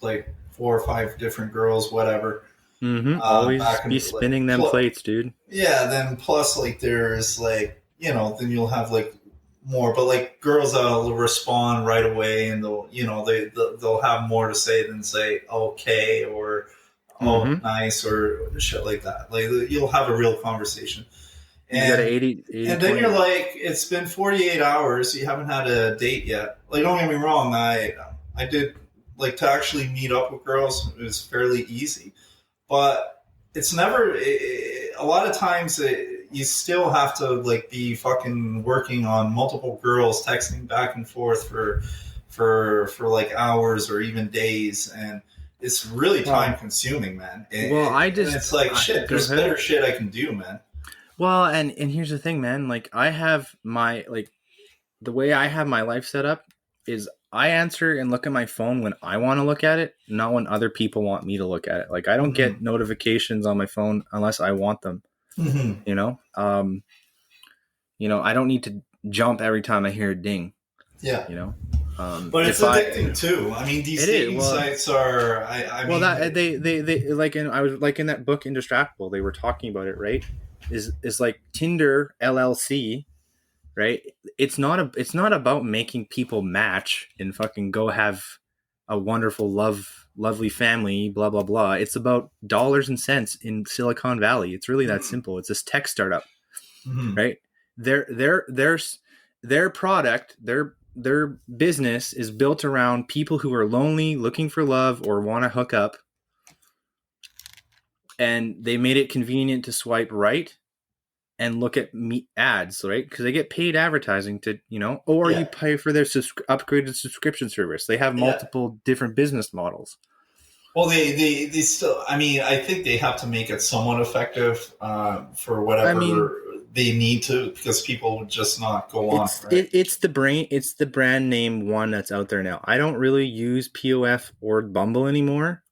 like 4 or 5 different girls, whatever. Mm-hmm. Always be spinning them plates, dude. Yeah, then plus like there's like, then you'll have like more, but like girls that'll respond right away, and they'll have more to say than say okay or nice or shit like that. Like you'll have a real conversation. And, you got 80 and then you're like, it's been 48 hours, you haven't had a date yet. Like, don't get me wrong, I did like to actually meet up with girls. It was fairly easy. But it's never, a lot of times, you still have to like be fucking working on multiple girls, texting back and forth for like hours or even days, and it's really time consuming, man. And it's like shit. There's better shit I can do, man. Well, and here's the thing, man. Like I have my like the way I have my life set up is I answer and look at my phone when I want to look at it, not when other people want me to look at it. Like I don't get notifications on my phone unless I want them. You know, I don't need to jump every time I hear a ding. Yeah, you know. But it's addicting too. I mean, these dating sites are. I mean, that they like I was like in that book Indistractable. They were talking about it, right? Is like Tinder LLC, right? It's not about making people match and fucking go have a wonderful lovely family, blah blah blah. It's about dollars and cents in Silicon Valley. It's really that simple. It's this tech startup, right? Their product, their business is built around people who are lonely, looking for love, or want to hook up. And they made it convenient to swipe right and look at ads, right? Because they get paid advertising to, or you pay for their upgraded subscription service. They have multiple different business models. Well, they still, I mean, I think they have to make it somewhat effective for whatever they need to, because people would just not go on. Right? It's the brand name one that's out there now. I don't really use POF or Bumble anymore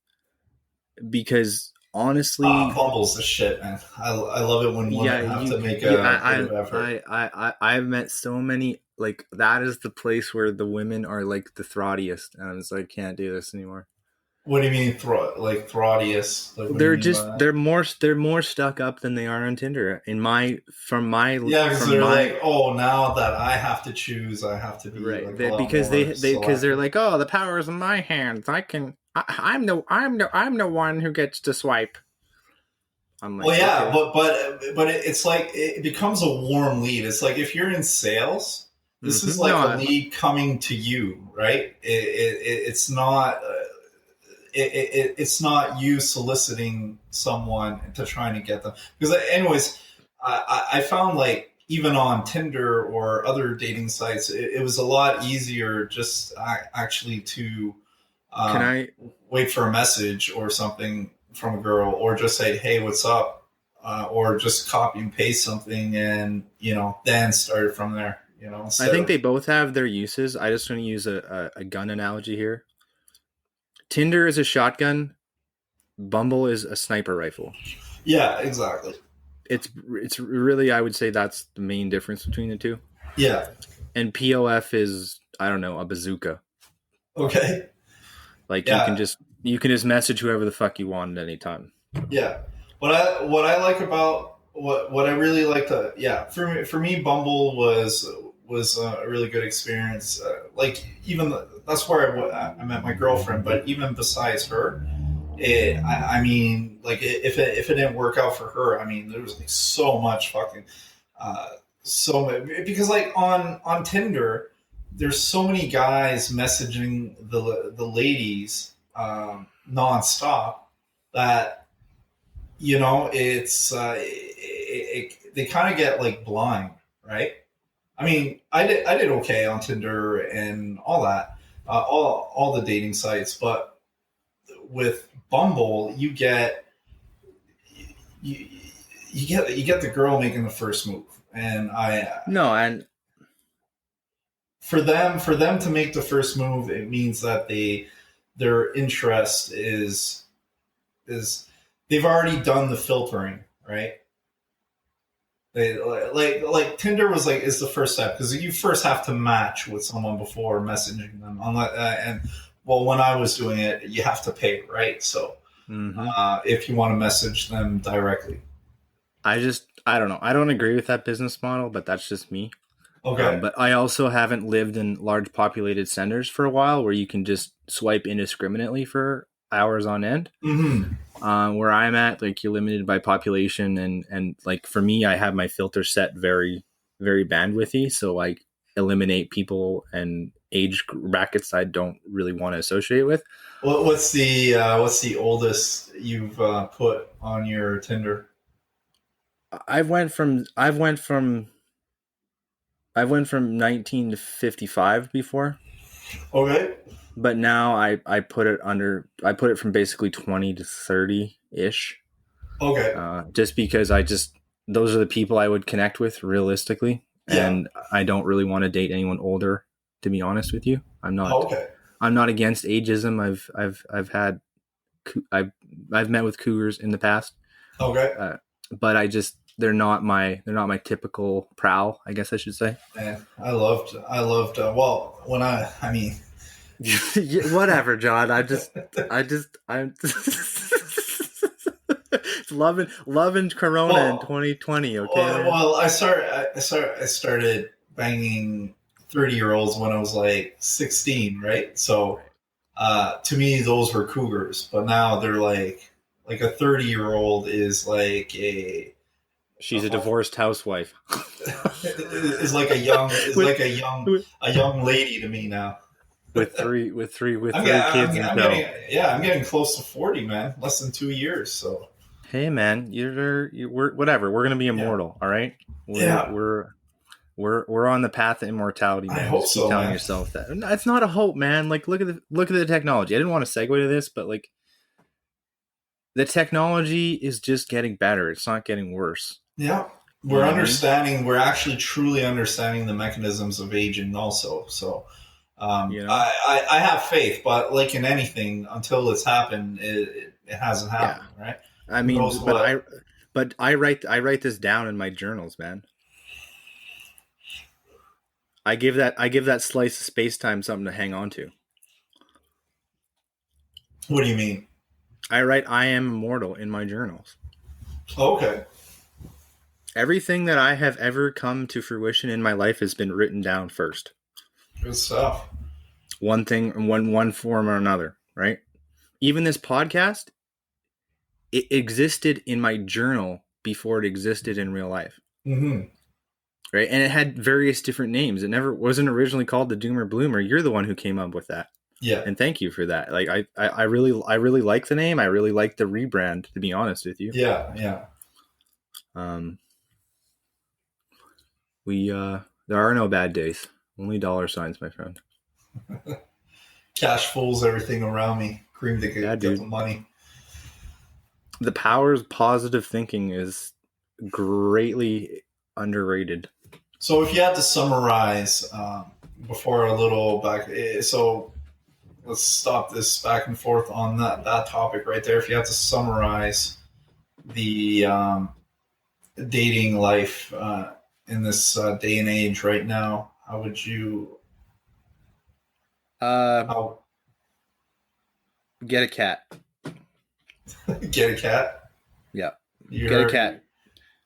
because honestly, Bumble's the shit, man. I love it when women have to make a effort. I've met so many, like, that is the place where the women are like the throatiest, and I was like, can't do this anymore. What do you mean, throatiest? Like, they're more stuck up than they are on Tinder. Because they're like, oh, now that I have to choose, I have to be right, because they're like, oh, the power is in my hands. I'm the one who gets to swipe. I'm like, well, yeah, okay. but it's like it becomes a warm lead. It's like if you're in sales, this is like a lead coming to you, right? It's not. It's not you soliciting someone to trying to get them. Because anyways, I found like even on Tinder or other dating sites, it was a lot easier just actually to wait for a message or something from a girl, or just say, hey, what's up? Or just copy and paste something and, then start from there. I think they both have their uses. I just want to use a gun analogy here. Tinder is a shotgun. Bumble is a sniper rifle. Yeah, exactly. It's really, I would say that's the main difference between the two. Yeah. And POF is, I don't know, a bazooka. Okay. Like you can just message whoever the fuck you want at any time. Yeah. What I like about what I really like for me Bumble was a really good experience. Like even that's where I met my girlfriend, but even besides her, I mean, like if it didn't work out for her, I mean, there was like so much fucking because like on Tinder, there's so many guys messaging the ladies nonstop that it's they kind of get like blind, right? I mean, I did okay on Tinder and all that, all the dating sites, but with Bumble, you get the girl making the first move, and for them to make the first move, it means that their interest is they've already done the filtering, right? They like Tinder was like is the first step, because you first have to match with someone before messaging them. When I was doing it, you have to pay, right? So if you want to message them directly, I don't know. I don't agree with that business model, but that's just me. Okay. But I also haven't lived in large populated centers for a while where you can just swipe indiscriminately for hours on end. Where I'm at, like, you're limited by population, and like for me, I have my filter set very, very bandwidthy, so I eliminate people and age brackets I don't really want to associate with. What's the oldest you've put on your Tinder? I went from 19 to 55 before, Okay. but now I put it from basically 20 to 30 ish. Okay. Just because those are the people I would connect with realistically, Yeah. and I don't really want to date anyone older. To be honest with you, Okay. I'm not against ageism. I've met with cougars in the past, Okay. but they're not my typical prowl, I guess I should say. Man, well, I mean, Whatever, John. I'm loving Corona in 2020. Okay, man. I started banging 30-year-olds when I was like 16, right? So, Right. to me, those were cougars, but now they're like a 30-year-old is like She's a divorced housewife. with, a young lady to me now. with three kids in tow. I'm getting close to 40, man. Less than 2 years. So, Hey, man, we're whatever. We're gonna be yeah, immortal. All right. yeah, We're on the path to immortality, I man. hope Just keep so, telling man. yourself that. It's not a hope, man. Like look at the technology. I didn't want to segue to this, but like the technology is just getting better. It's not getting worse. Yeah, You know what I mean? we're actually truly understanding the mechanisms of aging also. So, You know? I have faith, but like in anything, until it's happened, it hasn't Yeah. happened, right? I Who mean, knows what? but I write this down in my journals, man. I give that slice of space time something to hang on to. What do you mean? I write I am immortal in my journals. Okay, Everything that I have ever come to fruition in my life has been written down first. good stuff. One thing, one form or another, right? Even this podcast, it existed in my journal before it existed in real life. Mm-hmm. Right. And it had various different names. It never wasn't originally called the Doomer Bloomer. You're the one who came up with that. Yeah, And thank you for that. Like I really like the name. I really like the rebrand, to be honest with you. yeah, yeah. We there are no bad days. Only dollar signs, my friend. Cash fools everything around me. Cream to Yeah, get the dude. money. The power of positive thinking is greatly underrated. So, if you had to summarize before a little back, so let's stop this back and forth on that topic right there. If you had to summarize the dating life in this day and age right now, how would you? Uh, How get a cat. get a cat? Yeah, You get a heard, cat.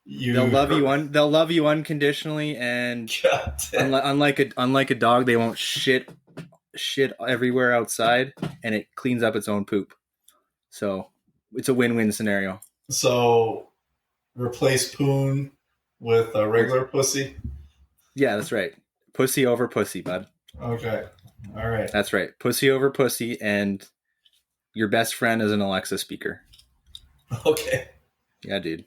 you They'll love you heard- they'll love you unconditionally, and God damn. unlike a dog, they won't shit everywhere outside, and it cleans up its own poop. So it's a win-win scenario. So replace poon with a regular pussy. Yeah, that's right. Pussy over pussy, bud. Okay, all right. That's right. Pussy over pussy, and your best friend is an Alexa speaker. Okay. Yeah, dude.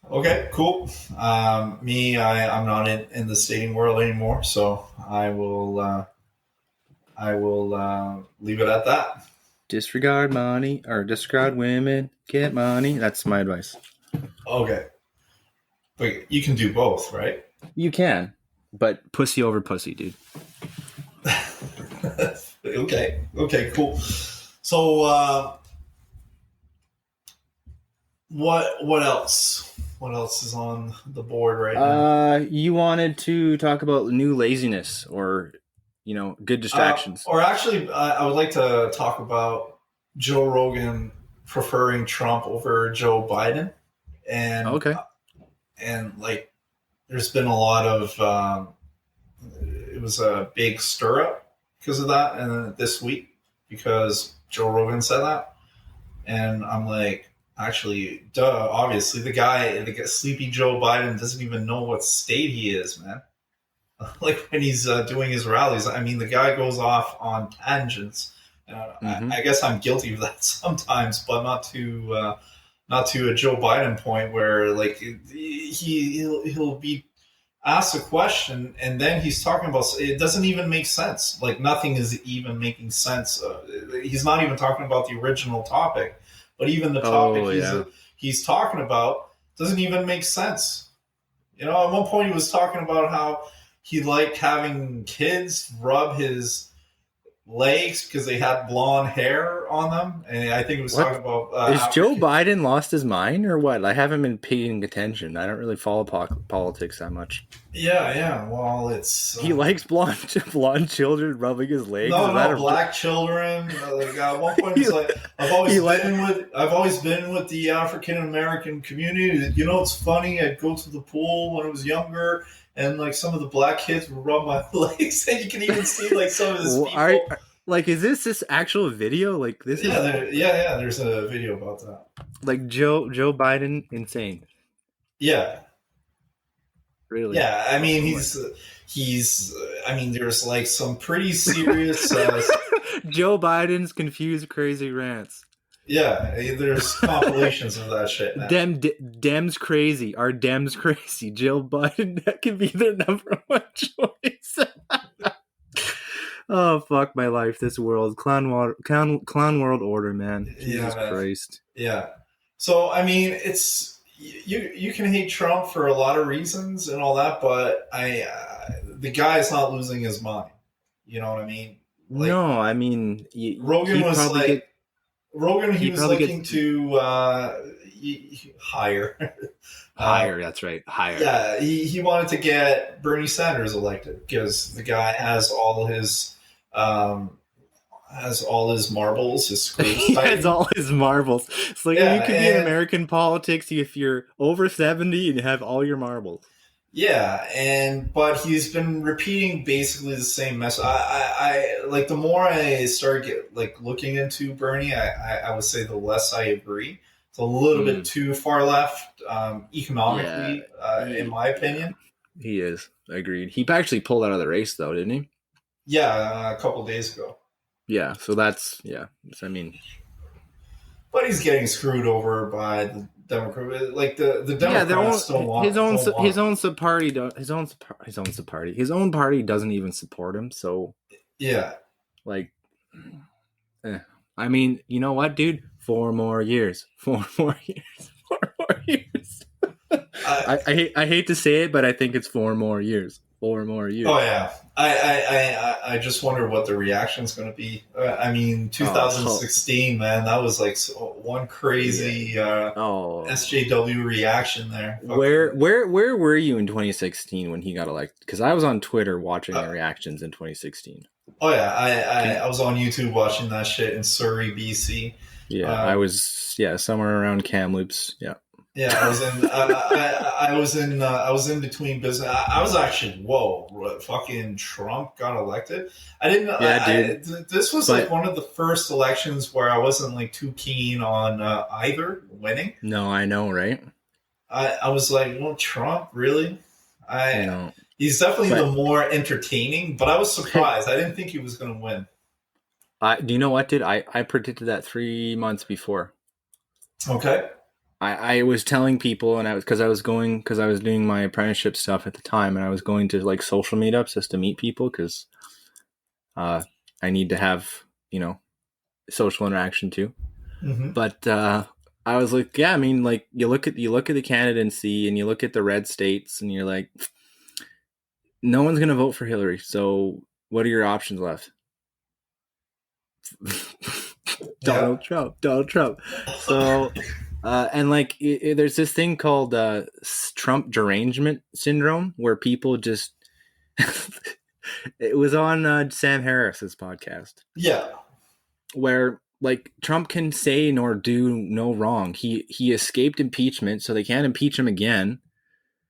Okay, cool. I'm not in the dating world anymore, so I will leave it at that. Disregard money or disregard women, get money. That's my advice. Okay, but you can do both, right? You can, but pussy over pussy, dude. Okay, cool. So what else? What else is on the board right now? You wanted to talk about new laziness or, good distractions. Or actually, I would like to talk about Joe Rogan preferring Trump over Joe Biden, and Okay. and like there's been a lot of it was a big stir up because of that, and this week because Joe Rogan said that, and I'm like, actually, duh, obviously the sleepy Joe Biden doesn't even know what state he is, man. Like when he's doing his rallies, I mean, the guy goes off on tangents. Mhm. I guess I'm guilty of that sometimes, but not to a Joe Biden point where like he'll be asked a question and then he's talking about it doesn't even make sense. Like nothing is even making sense. He's not even talking about the original topic, but even the topic he's talking about doesn't even make sense. You know, at one point he was talking about how he liked having kids rub his legs because they had blonde hair on them, and I think it was talking about is Joe Biden lost his mind or what? I haven't been paying attention. I don't really follow politics that much. Yeah. Well, it's he likes blonde children rubbing his legs. No, black children. Like at one point, it's like I've always been with the African American community. You know, it's funny. I'd go to the pool when I was younger. And like some of the black kids would rub my legs, and you can even see like some of his people. Like, is this actual video? Like this? Yeah. There's a video about that. Like Joe Biden, insane. Yeah. Really? Yeah. I mean, he's. I mean, there's like some pretty serious. Joe Biden's confused crazy rants. Yeah, there's compilations of that shit now. Dems crazy. Are Dems crazy? Jill Biden, that can be their number one choice. Oh, fuck my life. This world. Clown world order, man. Jesus Christ. Yeah. So, I mean, it's... You can hate Trump for a lot of reasons and all that, but the guy is not losing his mind. You know what I mean? Like, no, I mean... Rogan was like... Rogan, he was looking to hire. Hire, that's right. Hire. Yeah, he wanted to get Bernie Sanders elected because the guy has all his marbles, his screws. He has all his marbles. It's like you can be in American politics if you're over 70 and have all your marbles. Yeah, but he's been repeating basically the same message. I like the more I start looking into Bernie, I would say the less I agree. It's a little bit too far left economically, in my opinion. He is. Agreed. He actually pulled out of the race, though, didn't he? Yeah, a couple days ago. Yeah, so that's I mean, but he's getting screwed over by the Democrat, like the Democrats don't want his own party doesn't even support him. So yeah, like, I mean, you know what, dude? 4 more years. I hate to say it, but I think it's 4 more years. 4 more years. Oh yeah, I just wonder what the reaction is going to be. I mean, 2016, man, that was like one crazy SJW reaction there. Where were you in 2016 when he got elected? Because I was on Twitter watching the reactions in 2016. Oh yeah, I was on YouTube watching that shit in Surrey, BC. Yeah, I was somewhere around Kamloops. Yeah. Yeah, I was in between business. I was actually, fucking Trump got elected. I didn't know. Yeah, dude. This was like one of the first elections where I wasn't like too keen on either winning. No, I know, right? I was like, well, Trump, really? He's definitely the more entertaining, but I was surprised. I didn't think he was going to win. Do you know what, dude? I predicted that 3 months before. Okay. I was telling people, and I was doing my apprenticeship stuff at the time, and I was going to like social meetups just to meet people because I need to have social interaction too. Mm-hmm. But I was like, yeah, I mean, like you look at the candidacy and you look at the red states, and you're like, no one's gonna vote for Hillary. So what are your options left? Donald Trump. So. And like, there's this thing called Trump derangement syndrome, where people just it was on Sam Harris's podcast. Yeah, where like Trump can say nor do no wrong. He escaped impeachment, so they can't impeach him again.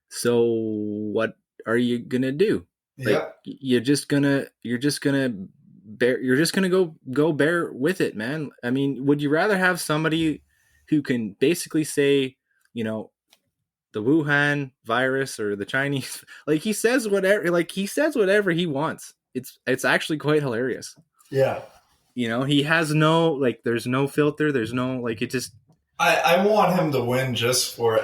So what are you gonna do? Like, you're just gonna go bear with it, man. I mean, would you rather have somebody who can basically say, the Wuhan virus or the Chinese, like he says whatever he wants. It's actually quite hilarious. Yeah. He has no, like, there's no filter. There's no, like, it just. I want him to win just for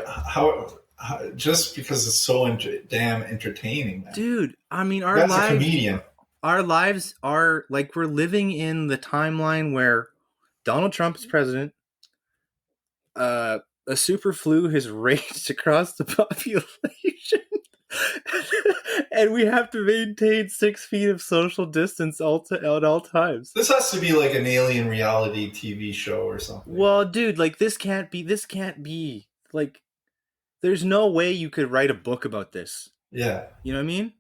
just because it's so damn entertaining, man. Dude, I mean, That's a comedian. Our lives are like we're living in the timeline where Donald Trump is president. A super flu has raged across the population. And we have to maintain 6 feet of social distance at all times. This has to be like an alien reality TV show or something. Well, dude, like this can't be like. There's no way you could write a book about this. Yeah, you know what I mean.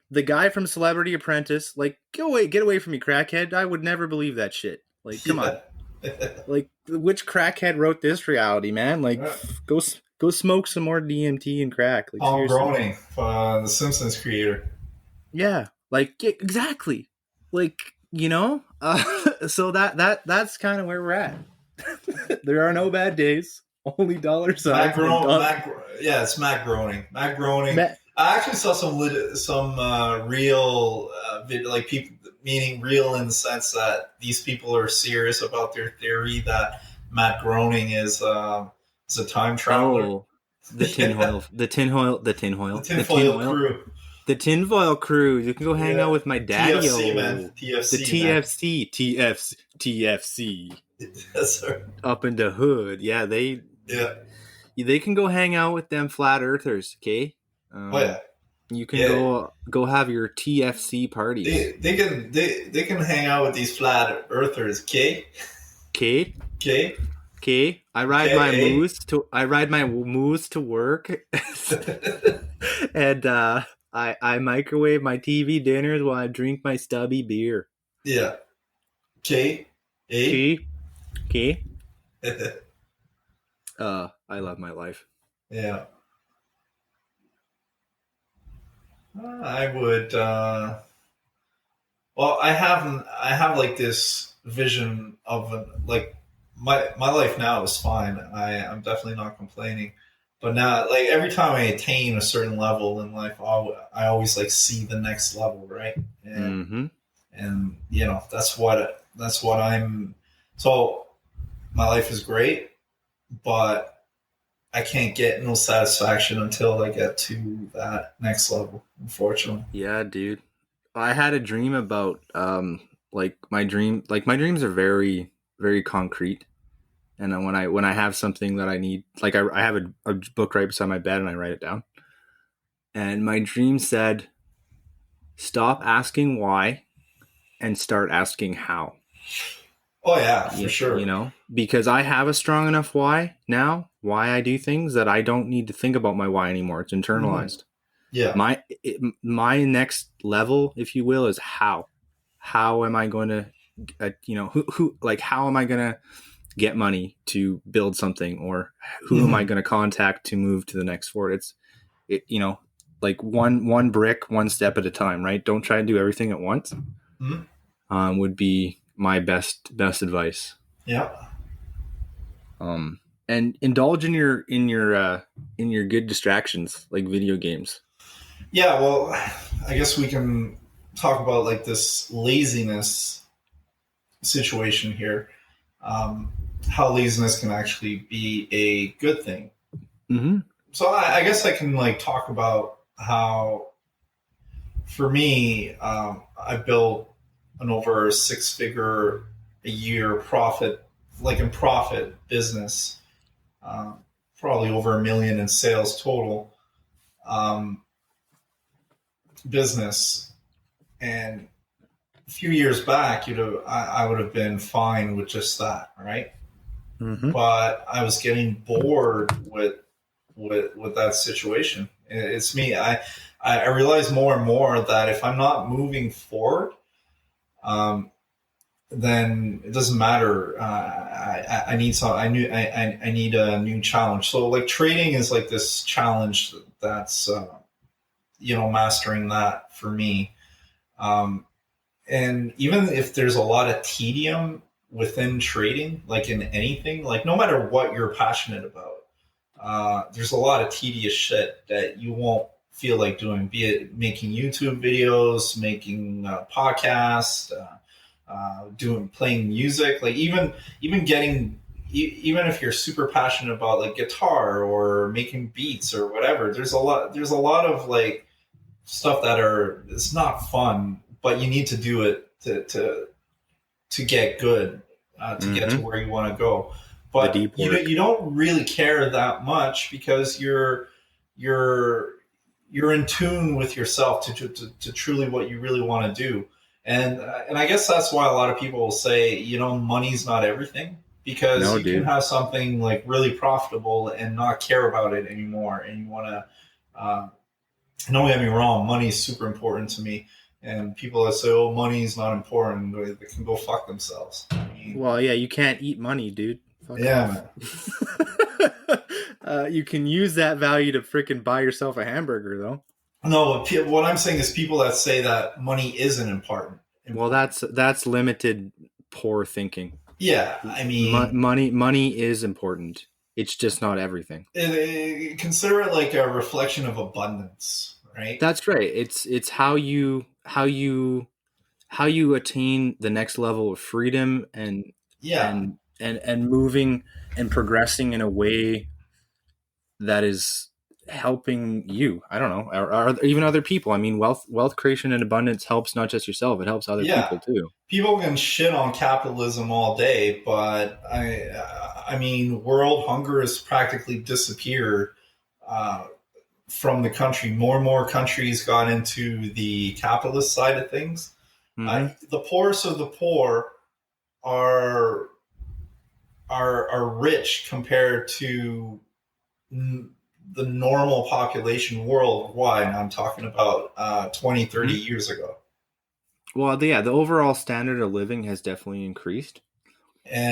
The guy from Celebrity Apprentice, like, get away from me, crackhead. I would never believe that shit. Like, come on. Like, which crackhead wrote this reality, man? Like, go smoke some more DMT and crack. Like, Paul Groening, the Simpsons creator. Yeah, like exactly. Like, you know, so that's kind of where we're at. There are no bad days, only dollar signs. It's Matt Groening. Matt Groening. I actually saw some real like people, meaning real in the sense that these people are serious about their theory that Matt Groening is a time traveler. Oh, the tinfoil crew. The tinfoil crew. You can go hang out with my daddy. TFC, man. TFC. The TFC. Yes, sir. Up in the hood. Yeah, they can go hang out with them flat earthers, okay? You can go have your TFC parties. They can hang out with these flat earthers, okay? Okay. I ride my moose to work. And I microwave my TV dinners while I drink my stubby beer. Yeah. Okay. I love my life. Yeah. I would. Well, I have like this vision of like my life now is fine. I'm definitely not complaining. But now, like every time I attain a certain level in life, I always like see the next level, right? And you know that's what I'm. So my life is great, but I can't get no satisfaction until I get to that next level. Unfortunately. Yeah, dude. I had a dream about my dreams are very, very concrete. And when I have something that I need, like I have a book right beside my bed and I write it down. And my dream said, stop asking why and start asking how. Oh yeah, for sure. You know, because I have a strong enough why now, why I do things, that I don't need to think about my why anymore. It's internalized. Yeah. My next level, if you will, is how. How am I going to, how am I going to get money to build something, or who am I going to contact to move to the next floor? Like one brick, one step at a time, right? Don't try to do everything at once. Would be my best advice. Yeah. And indulge in your good distractions like video games. Yeah, well, I guess we can talk about like this laziness situation here. How laziness can actually be a good thing. So I guess I can like talk about how, for me, I built an over 6-figure a year profit business, probably over $1 million in sales total business. And a few years back, I would have been fine with just that, right? But I was getting bored with that situation. It's me. I realize more and more that if I'm not moving forward, then it doesn't matter. I need a new challenge. So like trading is like this challenge that's mastering that for me. And even if there's a lot of tedium within trading, like in anything, like no matter what you're passionate about, there's a lot of tedious shit that you won't feel like doing, be it making YouTube videos, making podcasts, playing music, like even getting even if you're super passionate about like guitar or making beats or whatever, there's a lot of like stuff that are it's not fun, but you need to do it to get good, to get to Mm-hmm. where you want to go. The But deep work. you don't really care that much because you're you're in tune with yourself to truly what you really want to do. And I guess that's why a lot of people will say, money's not everything, because No, you can dude. have something like really profitable and not care about it anymore, and you want to. Don't get me wrong, money is super important to me, and people that say, "Oh, money is not important," they can go fuck themselves. I mean, Well, yeah, you can't eat money, dude. Fuck yeah, off. man. You can use that value to freaking buy yourself a hamburger, though. No, what I'm saying is people that say that money isn't important. Well, Important. that's limited, poor thinking. Yeah, I mean, Money is important. It's just not everything. consider it like a reflection of abundance, right? That's right. It's how you attain the next level of freedom Yeah, and moving and progressing in a way that is helping you. I don't know, or even other people. I mean, wealth creation and abundance helps not just yourself; it helps other yeah. people too. People can shit on capitalism all day, but I mean, world hunger has practically disappeared uh, from the country. More and more countries got into the capitalist side of things. Mm-hmm. The poorest of the poor are are rich compared to the normal population worldwide. And I'm talking about 20, 30 Mm-hmm. years ago. Well, yeah, the overall standard of living has definitely increased.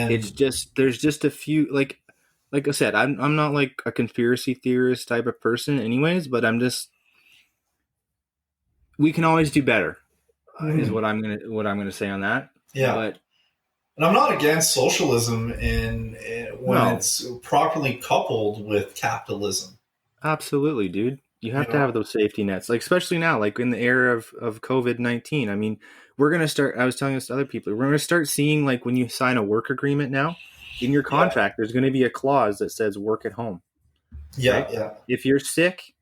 It's And just there's just a few like I said, I'm not like a conspiracy theorist type of person, anyways. But we can always do better, is mhm, what I'm gonna say on that. yeah. But And I'm not against socialism when no, it's properly coupled with capitalism. absolutely, dude. You You have to know? have those safety nets, like especially now, like in the era of COVID-19. I mean, we're gonna start. I was telling this to other people. We're gonna start seeing like when you sign a work agreement now, in your Yeah, contract, there's gonna be a clause that says work at home, yeah, right? yeah, If you're sick,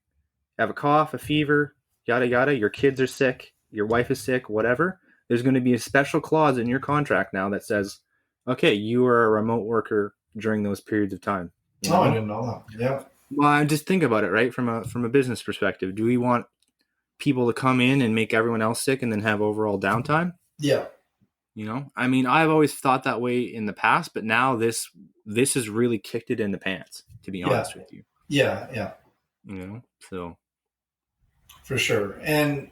have a cough, a fever, yada yada, your kids are sick, your wife is sick, whatever, there's going to be a special clause in your contract now that says, okay, you are a remote worker during those periods of time. You oh, I know? didn't know that. Yeah, Well, just think about it, right? From a business perspective, do we want people to come in and make everyone else sick and then have overall downtime? yeah, I mean, I've always thought that way in the past, but now this has really kicked it in the pants, to be yeah, honest with you. yeah, yeah, So for sure. And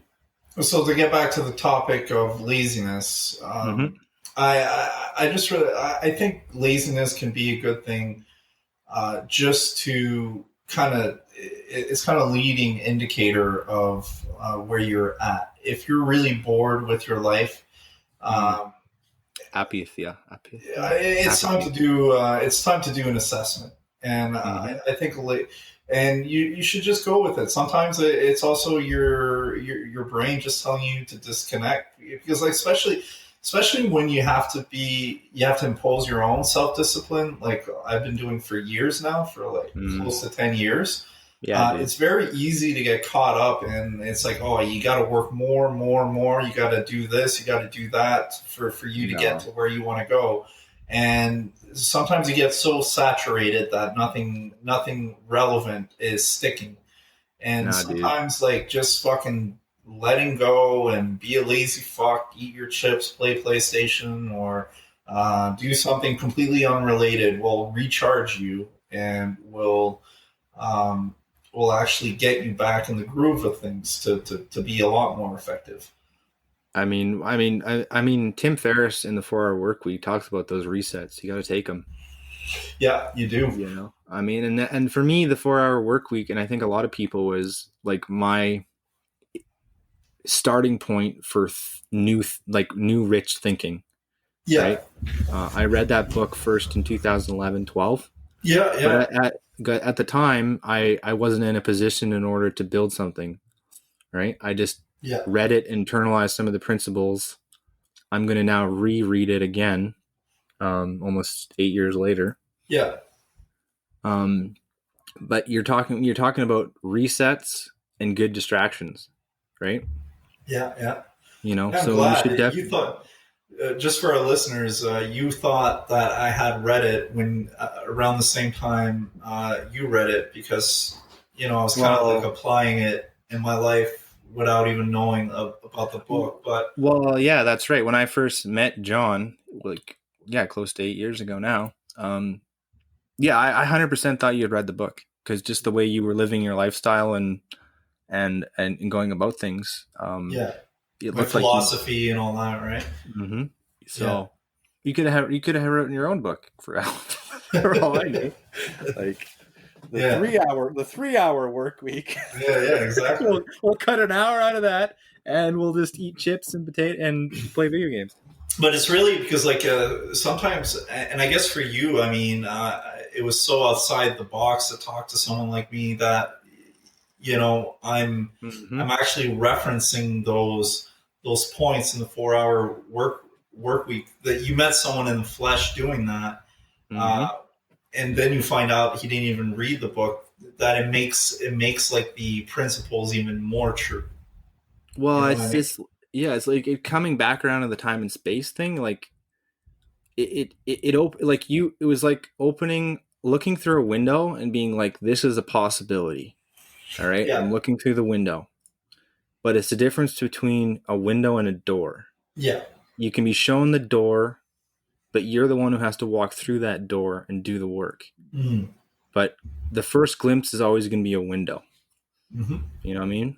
so to get back to the topic of laziness, mhm. I just really I think laziness can be a good thing, just to kind of it's kind of leading indicator of where you're at. If you're really bored with your life, Mm. um, Apathy, it's time to apathy. do an assessment, and Hmm. I think and you should just go with it. Sometimes it's also your brain just telling you to disconnect, because like especially when you have to impose your own self discipline, like I've been doing for years now, for like Mm. close to 10 years. Yeah, dude. It's very easy to get caught up, and it's like, oh, you got to work more, more, more. You got to do this, you got to do that for you to get No, to where you want to go. And sometimes you get so saturated that nothing relevant is sticking. And nah, dude. sometimes like just fucking letting go and be a lazy fuck, eat your chips, play PlayStation, or do something completely unrelated will recharge you and um, will actually get you back in the groove of things to be a lot more effective. I mean, Tim Ferriss in the 4 Hour Work Week talks about those resets. You got to take them. Yeah, you do. I mean, and for me, the 4 Hour Work Week, and I think a lot of people was like my starting point for new rich thinking. Yeah, Right. I read that book first in 2011, 12. yeah, But yeah, at the time, I wasn't in a position in order to build something. Right. I just yeah, read it, internalized some of the principles. I'm going to now reread it again, almost 8 years later. Yeah. But you're talking about resets and good distractions, right? Yeah. Yeah. I'm So you glad should that you definitely. thought, just for our listeners, you thought that I had read it when around the same time you read it, because I was kind of like Well, applying it in my life without even knowing about the book. But yeah, that's right. When I first met John, like, yeah, close to 8 years ago now. Yeah, I 100% thought you had read the book because just the way you were living your lifestyle and going about things, yeah, it my looked like you. philosophy and all that, right? Mm-hmm. Yeah. So you could have written your own book for for all I knew. Like the Yeah. 3 hour work week. Yeah. Yeah. Exactly. we'll cut an hour out of that, and we'll just eat chips and potato and play video games. But it's really because, like, sometimes, and I guess for you, I mean, it was so outside the box to talk to someone like me that I'm Mm-hmm. actually referencing those points in the 4 hour work week, that you met someone in the flesh doing that, Mm-hmm. uh, and then you find out he didn't even read the book. That it makes like the principles even more true. You Well, know what I it's mean? just, yeah, it's like coming back around to the time and space thing. Like it was like looking through a window and being like, this is a possibility. All right, Yeah. I'm looking through the window, but it's the difference between a window and a door. Yeah. You can be shown the door, but you're the one who has to walk through that door and do the work. Mm-hmm. But the first glimpse is always going to be a window. Mm-hmm. You know what I mean?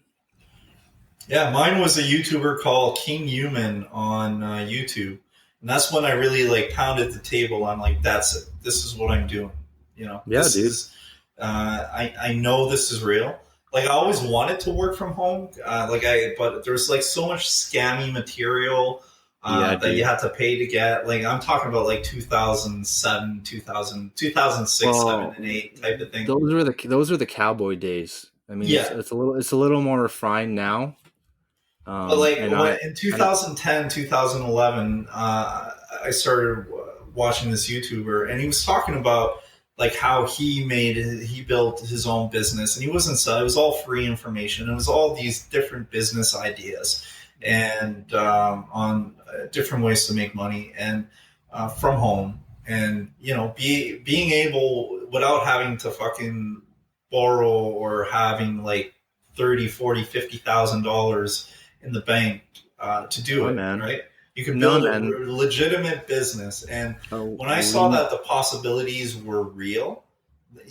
Yeah, mine was a YouTuber called King Human on YouTube, and that's when I really like pounded the table. I'm like, that's it. This is what I'm doing. Yeah, This dude. is. I know this is real. Like, I always wanted to work from home. But there's like so much scammy material Yeah, that you dude. have to pay to get. Like, I'm talking about like 2007, 2006, 7, Well, and 8 type of thing. those are the cowboy days. I mean, it's Yeah. it's a little more refined now. But like And when I in I 2010, 2011, I started watching this YouTuber, and he was talking about like how he built his own business, and he wasn't so it was all free information. It was all these different business ideas and on different ways to make money and from home, and being able without having to fucking borrow or having like 30, 40, $50,000 in the bank to do no, it, man, right? You can no, build man. a legitimate business. And A, when a I saw lean that the possibilities were real,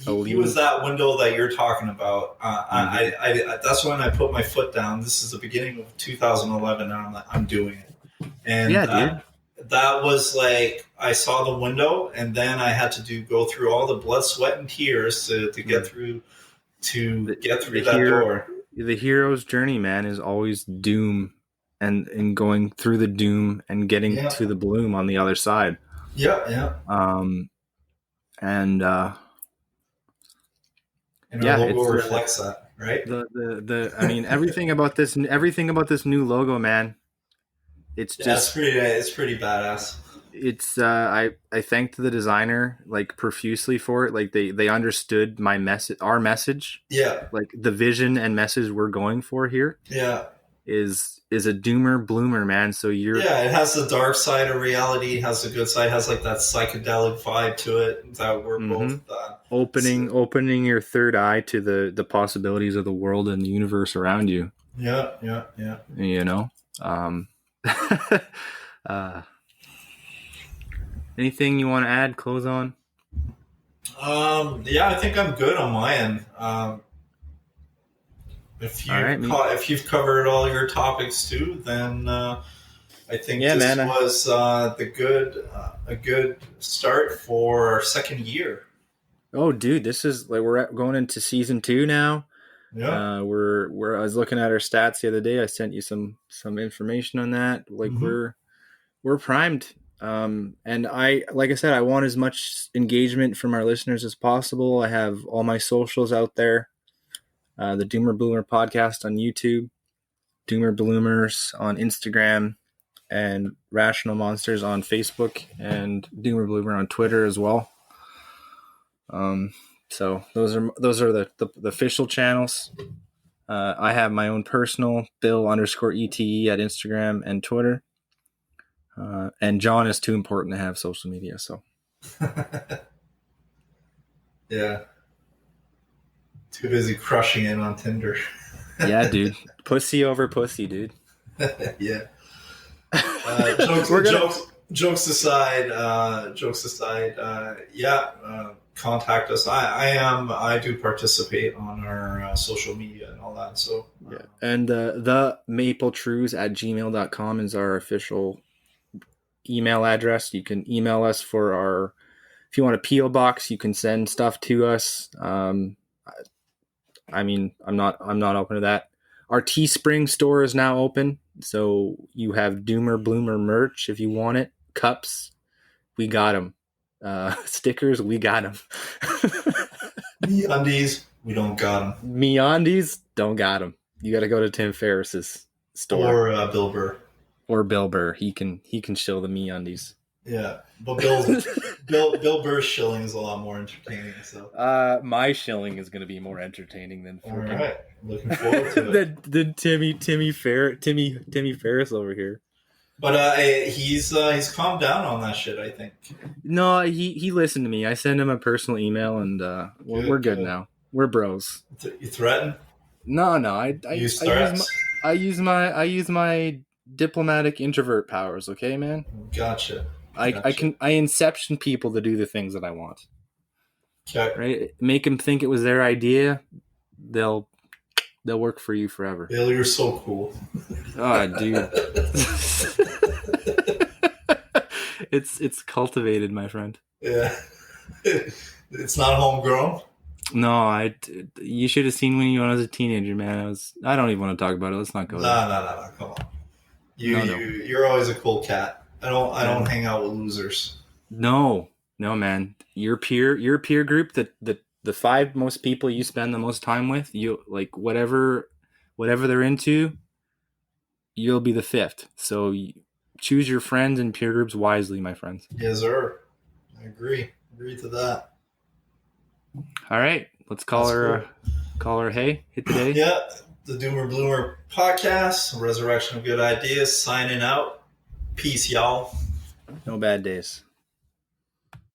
a he was lean. that window that you're talking about. Mm-hmm. That's when I put my foot down. This is the beginning of 2011, and I'm like, I'm doing it. And Yeah, dude. that was like, I saw the window, and then I had to go through all the blood, sweat, and tears to get Mm. through The the that hero door. the hero's journey, man, is always doom and going through the doom and getting Yeah, to the bloom on the other side. yeah, yeah. Um, and And our yeah, logo it's reflects that, right? the I mean, everything about this new logo, man. It's Yeah, just it's pretty badass. it's I thanked the designer like profusely for it. Like they understood my message, our message, Yeah, like the vision and message we're going for here yeah, is a doomer bloomer, man. So you're yeah. It has the dark side of reality. It has the good side. It has like that psychedelic vibe to it that we're both. mhm, opening your third eye to the possibilities of the world and the universe around you. Yeah, yeah, yeah. You know, um, uh, anything you want to add? Close on. Yeah, I think I'm good on my end. All right, me. If you've covered all your topics too, then I think Yeah, this man. was a good start for our second year. Oh, dude, this is like going into season 2 now. Yeah. I was looking at our stats the other day. I sent you some information on that. Like Mm-hmm. we're primed. And like I said, I want as much engagement from our listeners as possible. I have all my socials out there. The Doomer Bloomer podcast on YouTube, Doomer Bloomers on Instagram, and Rational Monsters on Facebook, and Doomer Bloomer on Twitter as well. So those are the official channels. I have my own personal Bill_ETE at Instagram and Twitter. And John is too important to have social media, so. Yeah. Too busy crushing it on Tinder. Yeah, dude. Pussy over pussy, dude. Yeah. Jokes aside, contact us. I do participate on our social media and all that. So yeah. And the mapletrues@gmail.com is our official email address. You can email us for our, if you want a PO box, you can send stuff to us. I mean, I'm not open to that. Our Teespring store is now open, so you have Doomer Bloomer merch if you want it. Cups, we got them. Stickers, we got them. MeUndies, we don't got them. MeUndies, don't got them. You got to go to Tim Ferriss's store or Bill Burr. Or Bill Burr. He can show the MeUndies. Yeah, but Bill Burr's shilling is a lot more entertaining. So my shilling is going to be more entertaining than all right. Looking forward to it. than Timmy Ferriss over here. But he's calmed down on that shit, I think. No, he listened to me. I sent him a personal email, and we're good now. We're bros. You threaten? No. I use my diplomatic introvert powers. Okay, man. Gotcha. I inception people to do the things that I want. Okay. Right? Make them think it was their idea. They'll work for you forever. Bill, you're so cool. Oh, dude. It's cultivated, my friend. Yeah. It's not homegrown. No, you should have seen when I was a teenager, man. I don't even want to talk about it. Let's not go there. No. Come on. You're always a cool cat. I don't hang out with losers. No, man. Your peer group, the 5 most people you spend the most time with, you like whatever they're into, you'll be the 5th. So choose your friends and peer groups wisely, my friends. Yes, sir. I agree to that. All right, let's call her hey, hit the day. Yeah, the Doomer Bloomer podcast, Resurrection of Good Ideas, signing out. Peace, y'all. No bad days.